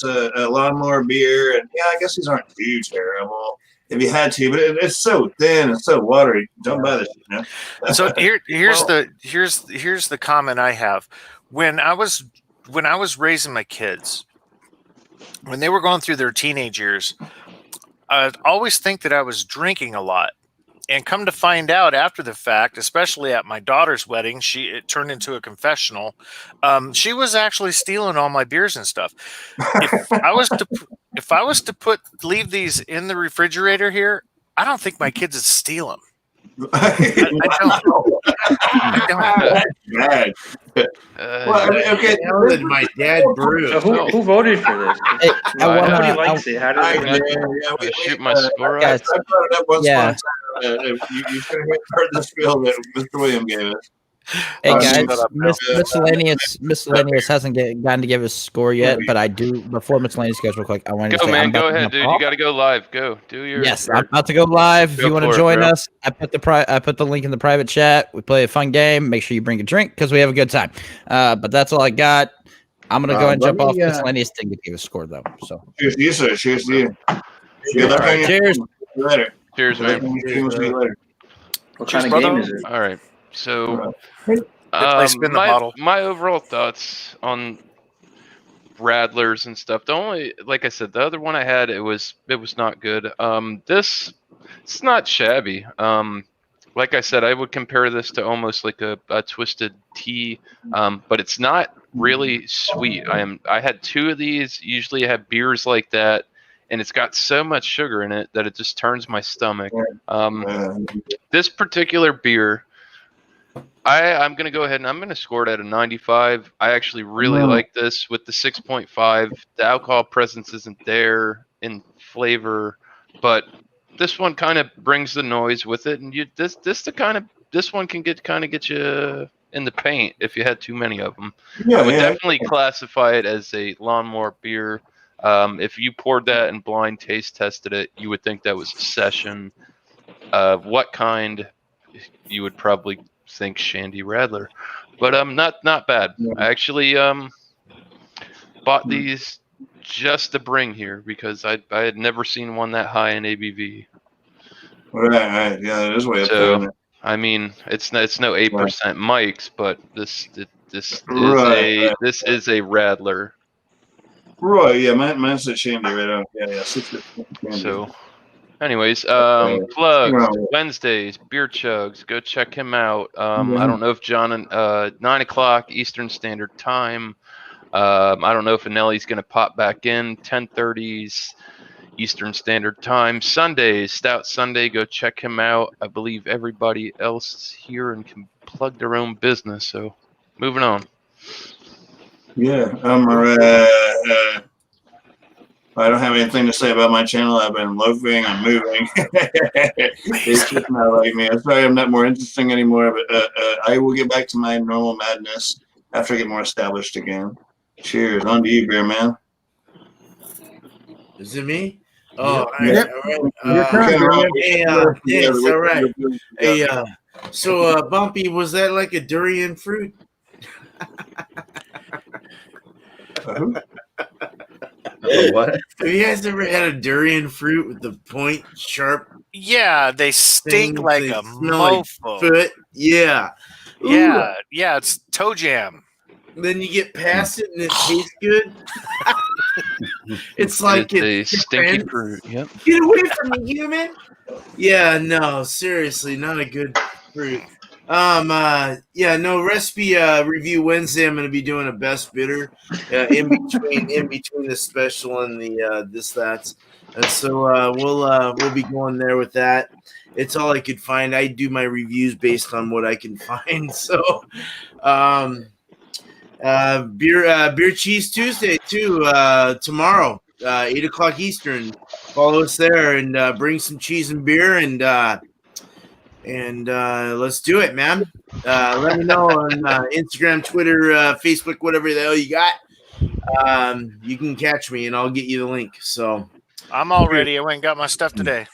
a lawnmower beer, and I guess these aren't too terrible. If you had to, but it's so thin and so watery. Don't buy this. You know? So here's the comment I have. When I was raising my kids, when they were going through their teenage years, I'd always think that I was drinking a lot, and come to find out after the fact, especially at my daughter's wedding, it turned into a confessional. She was actually stealing all my beers and stuff. If I was to leave these in the refrigerator here, I don't think my kids would steal them. I don't. That's bad. Okay. How did my dad brew? So who voted for this? Nobody likes it. How does it shoot my score up? I brought it up once upon a time. You should have heard the spiel that Mr. William gave us. Hey guys, Miscellaneous hasn't gotten to give his score yet, but I do. Before Miscellaneous goes real quick, I want to go, say, man. Go ahead, dude. You got to go live. Go do your. Yes, I'm about to go live. If you want to join us, I put the link in the private chat. We play a fun game. Make sure you bring a drink because we have a good time. But that's all I got. I'm gonna go ahead and jump off. Miscellaneous didn't give a score though. So cheers to you, sir. Cheers to you. Cheers. Later. Cheers, man. What kind of game is it? All right. So, my overall thoughts on Radlers and stuff. The only, like I said, the other one I had, it was not good. It's not shabby. Like I said, I would compare this to almost like a twisted tea, but it's not really sweet. I had 2 of these. Usually I have beers like that, and it's got so much sugar in it that it just turns my stomach. This particular beer, I'm going to go ahead and I'm going to score it at a 95. I actually really like this with the 6.5. The alcohol presence isn't there in flavor, but this one kind of brings the noise with it, and this one can get you in the paint if you had too many of them. I would definitely classify it as a lawnmower beer. If you poured that and blind taste tested it, you would think that was a session. What kind? You would probably think Shandy Radler, but not bad. I actually bought these just to bring here because I had never seen one that high in ABV. Right, yeah, it is way up there. I mean, it's no 8% Mike's, but this is a Radler. Right, yeah, mine's a Shandy right on. Yeah, 6%. So. Anyways, plugs, Wednesdays, Beer Chugs. Go check him out. I don't know if John, 9 o'clock Eastern Standard Time. I don't know if Anelli's going to pop back in, 10:30s Eastern Standard Time. Sundays, Stout Sunday. Go check him out. I believe everybody else here and can plug their own business. So, moving on. Yeah, I don't have anything to say about my channel. I've been loafing and moving. It's just not like me. I'm sorry I'm not more interesting anymore, but I will get back to my normal madness after I get more established again. Cheers. On to you, beer man. Is it me? Oh, all right. Hey, so BuMpy, was that like a durian fruit? What? Have you guys ever had a durian fruit with the point sharp? Yeah, they stink like a mofo. Foot? Yeah. Yeah, it's toe jam. Then you get past it and it tastes good. It's like It's a it's stinky friends. fruit. Yep. Get away from me, human. Yeah, no, seriously, not a good fruit. Yeah, no recipe review Wednesday. I'm going to be doing a best bidder in between the special and the this that's, and so we'll be going there with that. It's all I could find. I do my reviews based on what I can find. So, beer cheese Tuesday too. Tomorrow, 8 o'clock Eastern. Follow us there and bring some cheese and beer and let's do it, man. Let me know on Instagram, Twitter, Facebook, whatever the hell you got. You can catch me and I'll get you the link. So I'm all ready. I went and got my stuff today.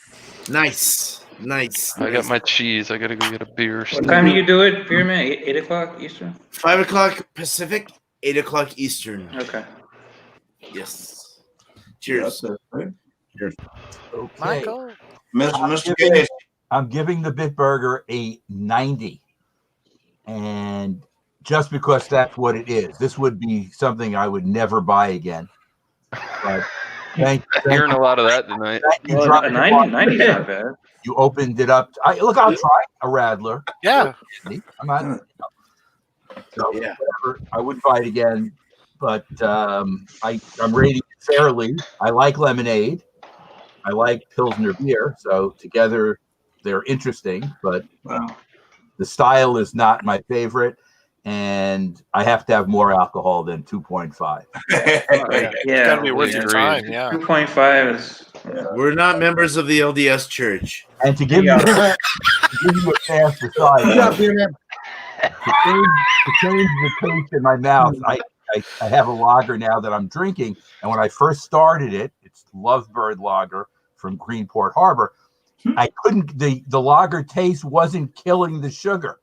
Nice. I got my cheese. I gotta go get a beer. What time do you do it, Beer Man? 8 o'clock Eastern? 5 o'clock Pacific, 8 o'clock Eastern. Okay. Yes. Cheers. Cheers. Okay. Michael. Mr. Gage. I'm giving the Bitburger a 90. And just because that's what it is. This would be something I would never buy again. But thank Hearing a lot of that tonight. Well, 90 is not bad. You opened it up. Look, I'll try a Radler. Yeah. I'm not. So yeah, whatever. I wouldn't buy it again, but I'm rating it fairly. I like lemonade. I like Pilsner beer. So together they're interesting, but the style is not my favorite. And I have to have more alcohol than 2.5. Yeah, It's gotta be worth your time. Yeah. 2.5 is. We're not members of the LDS Church. And to give you a fast aside, to change the taste in my mouth, I have a lager now that I'm drinking. And when I first started it, it's Lovebird Lager from Greenport Harbor. I couldn't, the lager taste wasn't killing the sugar.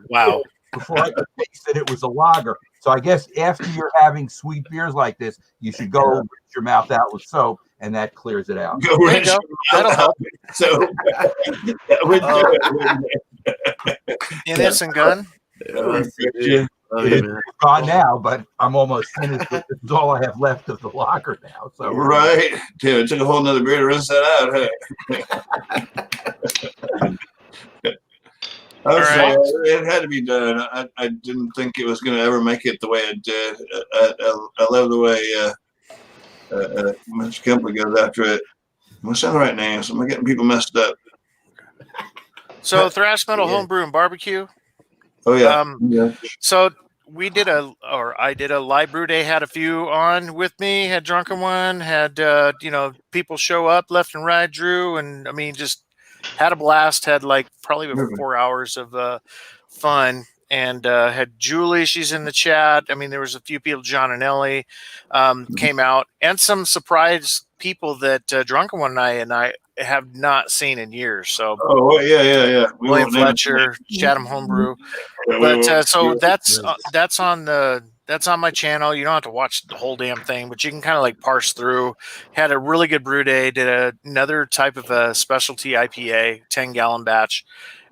Wow. Before I could taste that it was a lager. So I guess after you're having sweet beers like this, you should go rinse your mouth out with soap, and that clears it out. Go rinse your mouth out with soap. Innocent gun. It's gone now, but I'm almost finished. This is all I have left of the lager now. So right, dude, it took a whole nother beer to rinse that out. Hey? It had to be done. I didn't think it was going to ever make it the way it did. I love the way Mr. Kemper goes after it. I'm saying the right names. I'm getting people messed up. So Thrash Metal Homebrew and Barbecue. Oh yeah. So I did a live brew day. Had a few on with me. Had Drunken One. Had people show up left and right. Drew and I mean just had a blast. Had like probably about 4 hours of fun. And had Julie. She's in the chat. I mean there was a few people. John and Ellie came out, and some surprise people that Drunken One and I have not seen in years. So yeah. William Fletcher, Chatham Homebrew. But so that's on my channel. You don't have to watch the whole damn thing, but you can kind of like parse through. Had a really good brew day. Did another type of a specialty IPA, 10-gallon batch.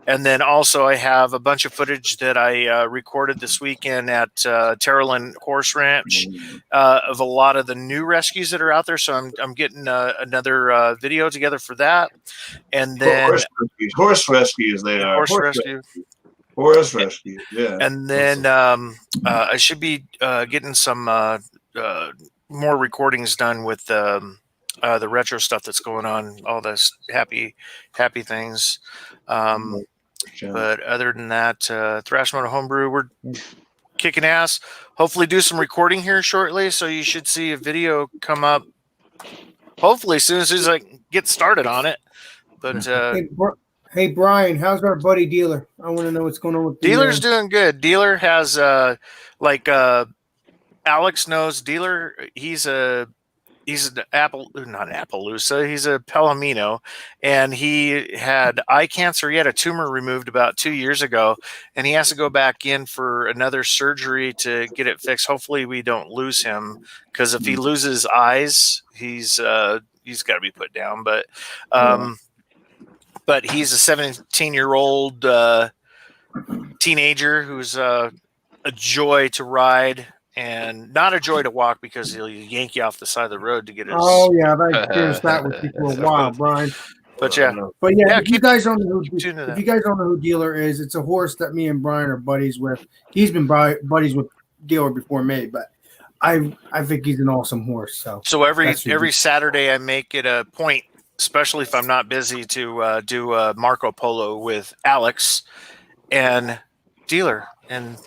And then also I have a bunch of footage that I recorded this weekend at Terrelin Horse Ranch of a lot of the new rescues that are out there. So I'm getting another video together for that. And then horse rescues they are. Horse rescue. Horse rescue, yeah. And then I should be getting some more recordings done with the retro stuff that's going on, all this happy things. But other than that, Thrash Metal Homebrew, we're kicking ass. Hopefully do some recording here shortly, so you should see a video come up hopefully as soon as I get started on it. But hey Brian, how's our buddy Dealer? I want to know what's going on with Dealer's doing good. Dealer has Alex knows Dealer. He's an Appaloosa. He's a Palomino, and he had eye cancer. He had a tumor removed about 2 years ago, and he has to go back in for another surgery to get it fixed. Hopefully we don't lose him, because if he loses eyes, he's got to be put down. But he's a 17-year-old teenager who's a joy to ride. and not a joy to walk because he'll yank you off the side of the road to get his. Oh yeah, I've experienced that with you for a while, Brian. But yeah, if you guys don't know who Dealer is, it's a horse that me and Brian are buddies with. He's been buddies with Dealer before me, but I think he's an awesome horse. So every Saturday I make it a point, especially if I'm not busy, to do Marco Polo with Alex and Dealer and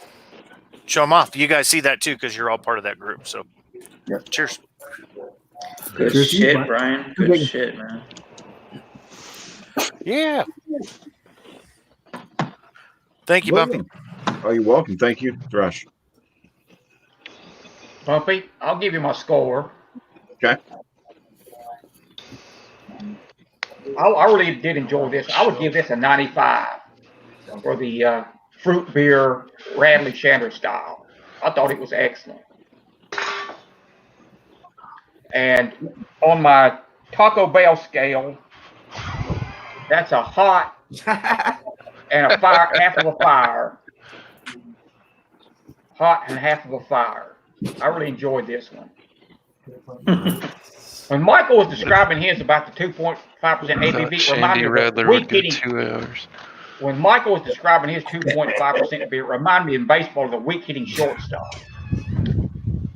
show them off. You guys see that too because you're all part of that group. So, cheers. Good shit, Brian. Good shit, man. Yeah. Thank you, BuMpy. Oh, you're welcome. Thank you, Thrash. BuMpy, I'll give you my score. Okay. I really did enjoy this. I would give this a 95 for the fruit beer Radley Shandy style. I thought it was excellent. And on my Taco Bell scale, that's a hot and a fire, half of a fire. Hot and half of a fire. I really enjoyed this one. When Michael was describing his about the 2.5% ABV, reminded me of weak hitting. 2 hours. When Michael was describing his 2.5% beer, it reminded me in baseball of the weak hitting shortstop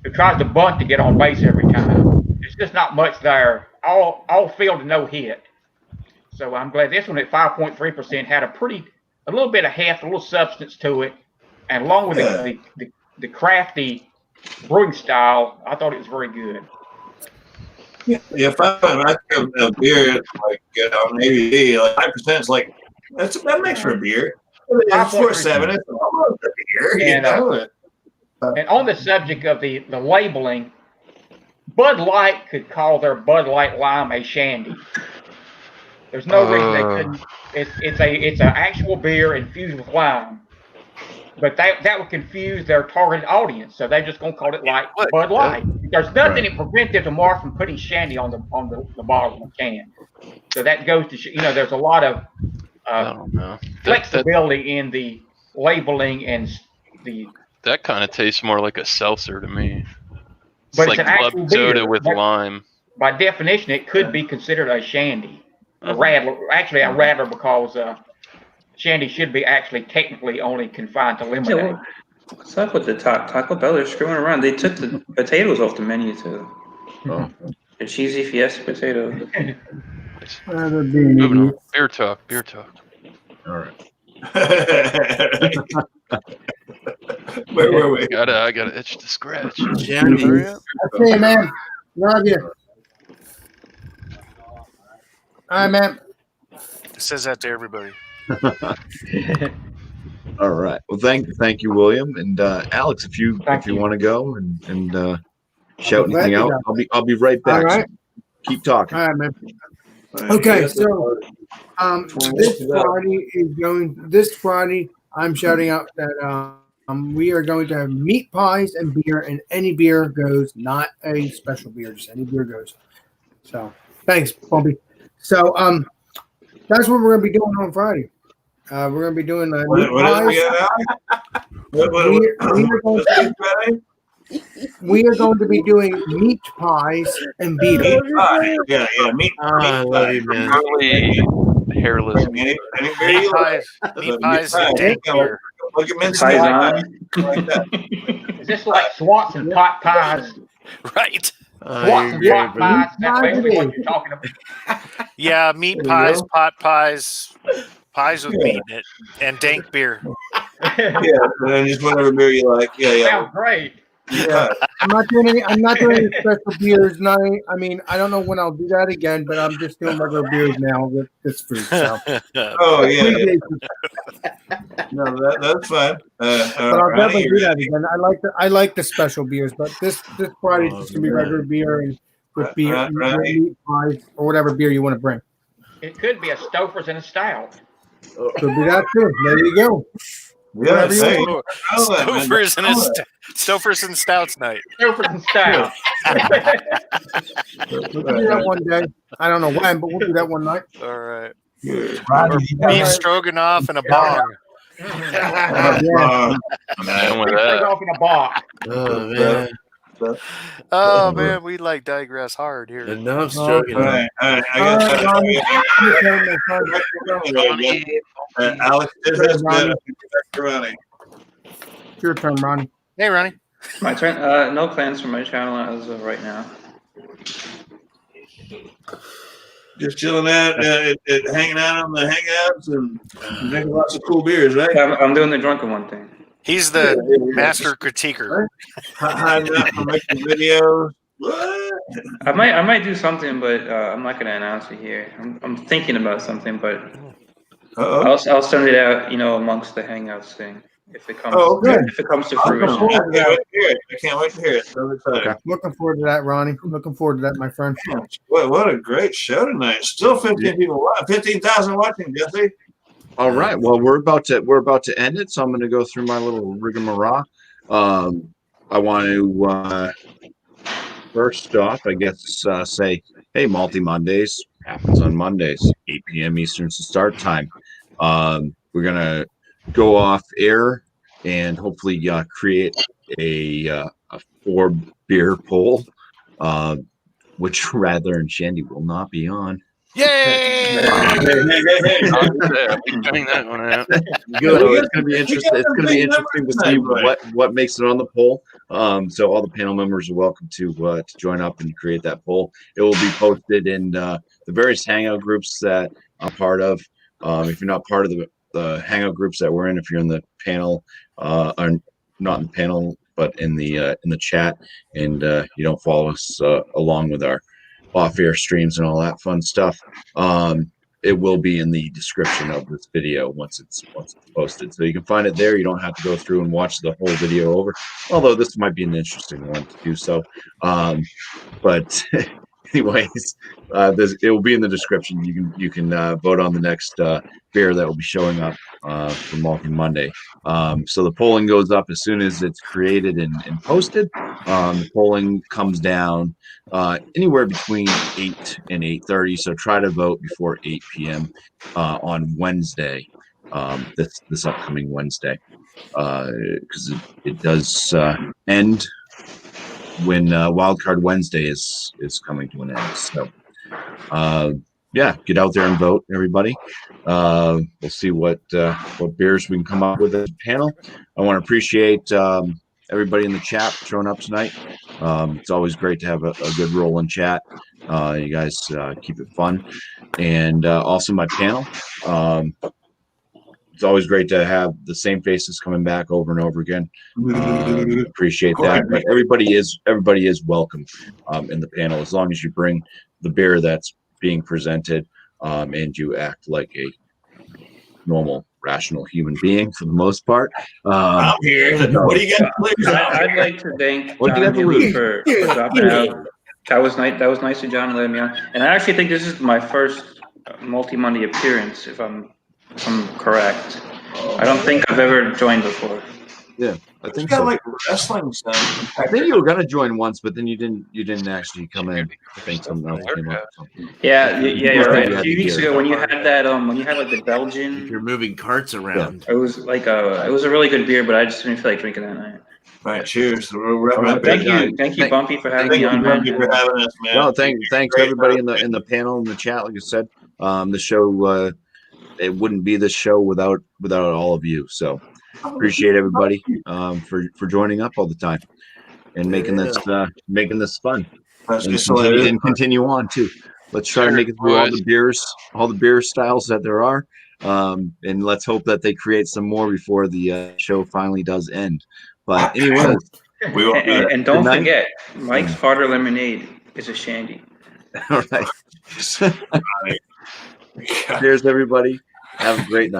who tries to bunt to get on base every time. There's just not much there. All field and no hit. So I'm glad this one at 5.3% had a little bit of heft, a little substance to it, and along with the crafty brewing style, I thought it was very good. Yeah, if I give a beer like on ABV, like 5% is like that makes for a beer. 4.7 is almost a beer. And, and on the subject of the labeling, Bud Light could call their Bud Light Lime a shandy. There's no reason they couldn't. It's an actual beer infused with lime, but that would confuse their target audience. So they're just gonna call it like Bud Light. There's nothing that prevents them tomorrow from putting shandy on the bottle of the can. So that goes to there's a lot of flexibility in the labeling and the. That kind of tastes more like a seltzer to me. It's but like it's an actual soda beer. with lime. By definition, it could be considered a shandy, a radler. Actually, a radler because shandy should be actually technically only confined to lemonade. Yeah, what's up with the Taco Bell? They're screwing around. They took the potatoes off the menu too. Oh. The cheesy fiesta potato. Moving on. Beer talk. All right. Where were we? I gotta itch to scratch. Okay, man. Love you. All right, man. It says that to everybody. All right. Well, thank you, William, and Alex. If you want to go and shout anything out, I'll be right back. All right. So keep talking. All right, man. Okay, so this Friday I'm shouting out that we are going to have meat pies and beer, and any beer goes, not a special beer, just any beer goes. So thanks, BuMpy. So that's what we're going to be doing on Friday. We're going to be doing we are going to be doing meat pies and beer. Meat pie. Yeah, meat. I love you, man. Really hairless. Meat pies and dank beer. Look at mince Pies Is this like swats and pot pies? Right. Swats and pot pies. That's basically what you're talking about. Yeah, meat pies, pot pies, pies with meat in it, and dank beer. Yeah, and then just whatever beer you like. Yeah. Sounds great. Yeah, I'm not doing any special beers. I mean, I don't know when I'll do that again, but I'm just doing regular beers now with this food. So. Oh yeah. No, that's fine. But I'll definitely do that again. I like the special beers, but this Friday is just gonna be regular beer and with beer, meat pies, or whatever beer you want to bring. It could be a Stouffer's and a stout. Could be that too. There you go. Yeah, Stouffer's and Stouts night. Stouffer's and Stouts. We'll do that one day. I don't know when, but we'll do that one night. All right. Meat Beef stroganoff and a bong. Down with Put it that. off in a box. Oh man. Oh man, we like digress hard here. And now I'm struggling. All right. I got Alex. Ronnie. Your turn, Ronnie. Hey, Ronnie. My turn. No plans for my channel as of right now. Just chilling out, hanging out on the hangouts and drinking lots of cool beers, right? I'm doing the drunken one thing. He's the master critiquer. Hiding out from making videos. What? I might do something, but I'm not gonna announce it here. I'm thinking about something, but I'll send it out, amongst the hangouts thing if it comes. If it comes to fruition. I can't wait to hear it. So excited. Okay. Looking forward to that, Ronnie. Looking forward to that, my friend. What a great show tonight. Still 15 people, 15,000 watching, Jesse. All right. Well, we're about to end it, so I'm going to go through my little rigmarole. I want to first off, I guess, say, hey, Multi Mondays happens on Mondays, 8 p.m. Eastern start time. We're gonna go off air and hopefully create a 4 beer poll, which Radler and Shandy will not be on. Yay! That one out. So it's going to be interesting. It's going to be interesting to see what makes it on the poll. So all the panel members are welcome to join up and create that poll. It will be posted in the various Hangout groups that I'm part of. If you're not part of the Hangout groups that we're in, if you're in the panel, or not in the panel, but in the chat, and you don't follow us along with our off-air streams and all that fun stuff, it will be in the description of this video once it's posted, so you can find it there. You don't have to go through and watch the whole video over, although this might be an interesting one to do so. But anyways, it will be in the description. You can vote on the next beer that will be showing up for Multi Monday. So the polling goes up as soon as it's created and posted. The polling comes down anywhere between 8 and 8:30. So try to vote before 8 p.m. On Wednesday, this upcoming Wednesday, because it does end when Wildcard Wednesday is coming to an end. So yeah, get out there and vote, everybody. We'll see what beers we can come up with as a panel. I want to appreciate everybody in the chat for showing up tonight. It's always great to have a good rolling chat. You guys keep it fun. And also my panel. It's always great to have the same faces coming back over and over again. Appreciate that. But everybody is welcome in the panel, as long as you bring the beer that's being presented and you act like a normal, rational human being for the most part. I'm here. What do you got? I'd like to thank John for dropping out. That was nice. That was nice of John to let me on. And I actually think this is my first Multi Monday appearance, if I'm correct. I don't think I've ever joined before. Yeah, I think got so. like wrestling stuff. I think you were gonna join once, but then you didn't actually come in. I think something else came up. Yeah, you're right. A few weeks ago, when you had that, when you had like the Belgian, you're moving carts around. It was like it was a really good beer, but I just didn't feel like drinking that night. All right, cheers. Thank you, BuMpy, for having me on. Thank you for having us, man. No, thanks everybody in the panel in the chat. Like I said, the show it wouldn't be this show without all of you. So appreciate everybody for joining up all the time and making this fun and continue on too. Let's try to make it through all the beer styles that there are, and let's hope that they create some more before the show finally does end. But anyways, and don't forget, Mike's Harder Lemonade is a shandy. All right. Cheers, everybody. Have a great night.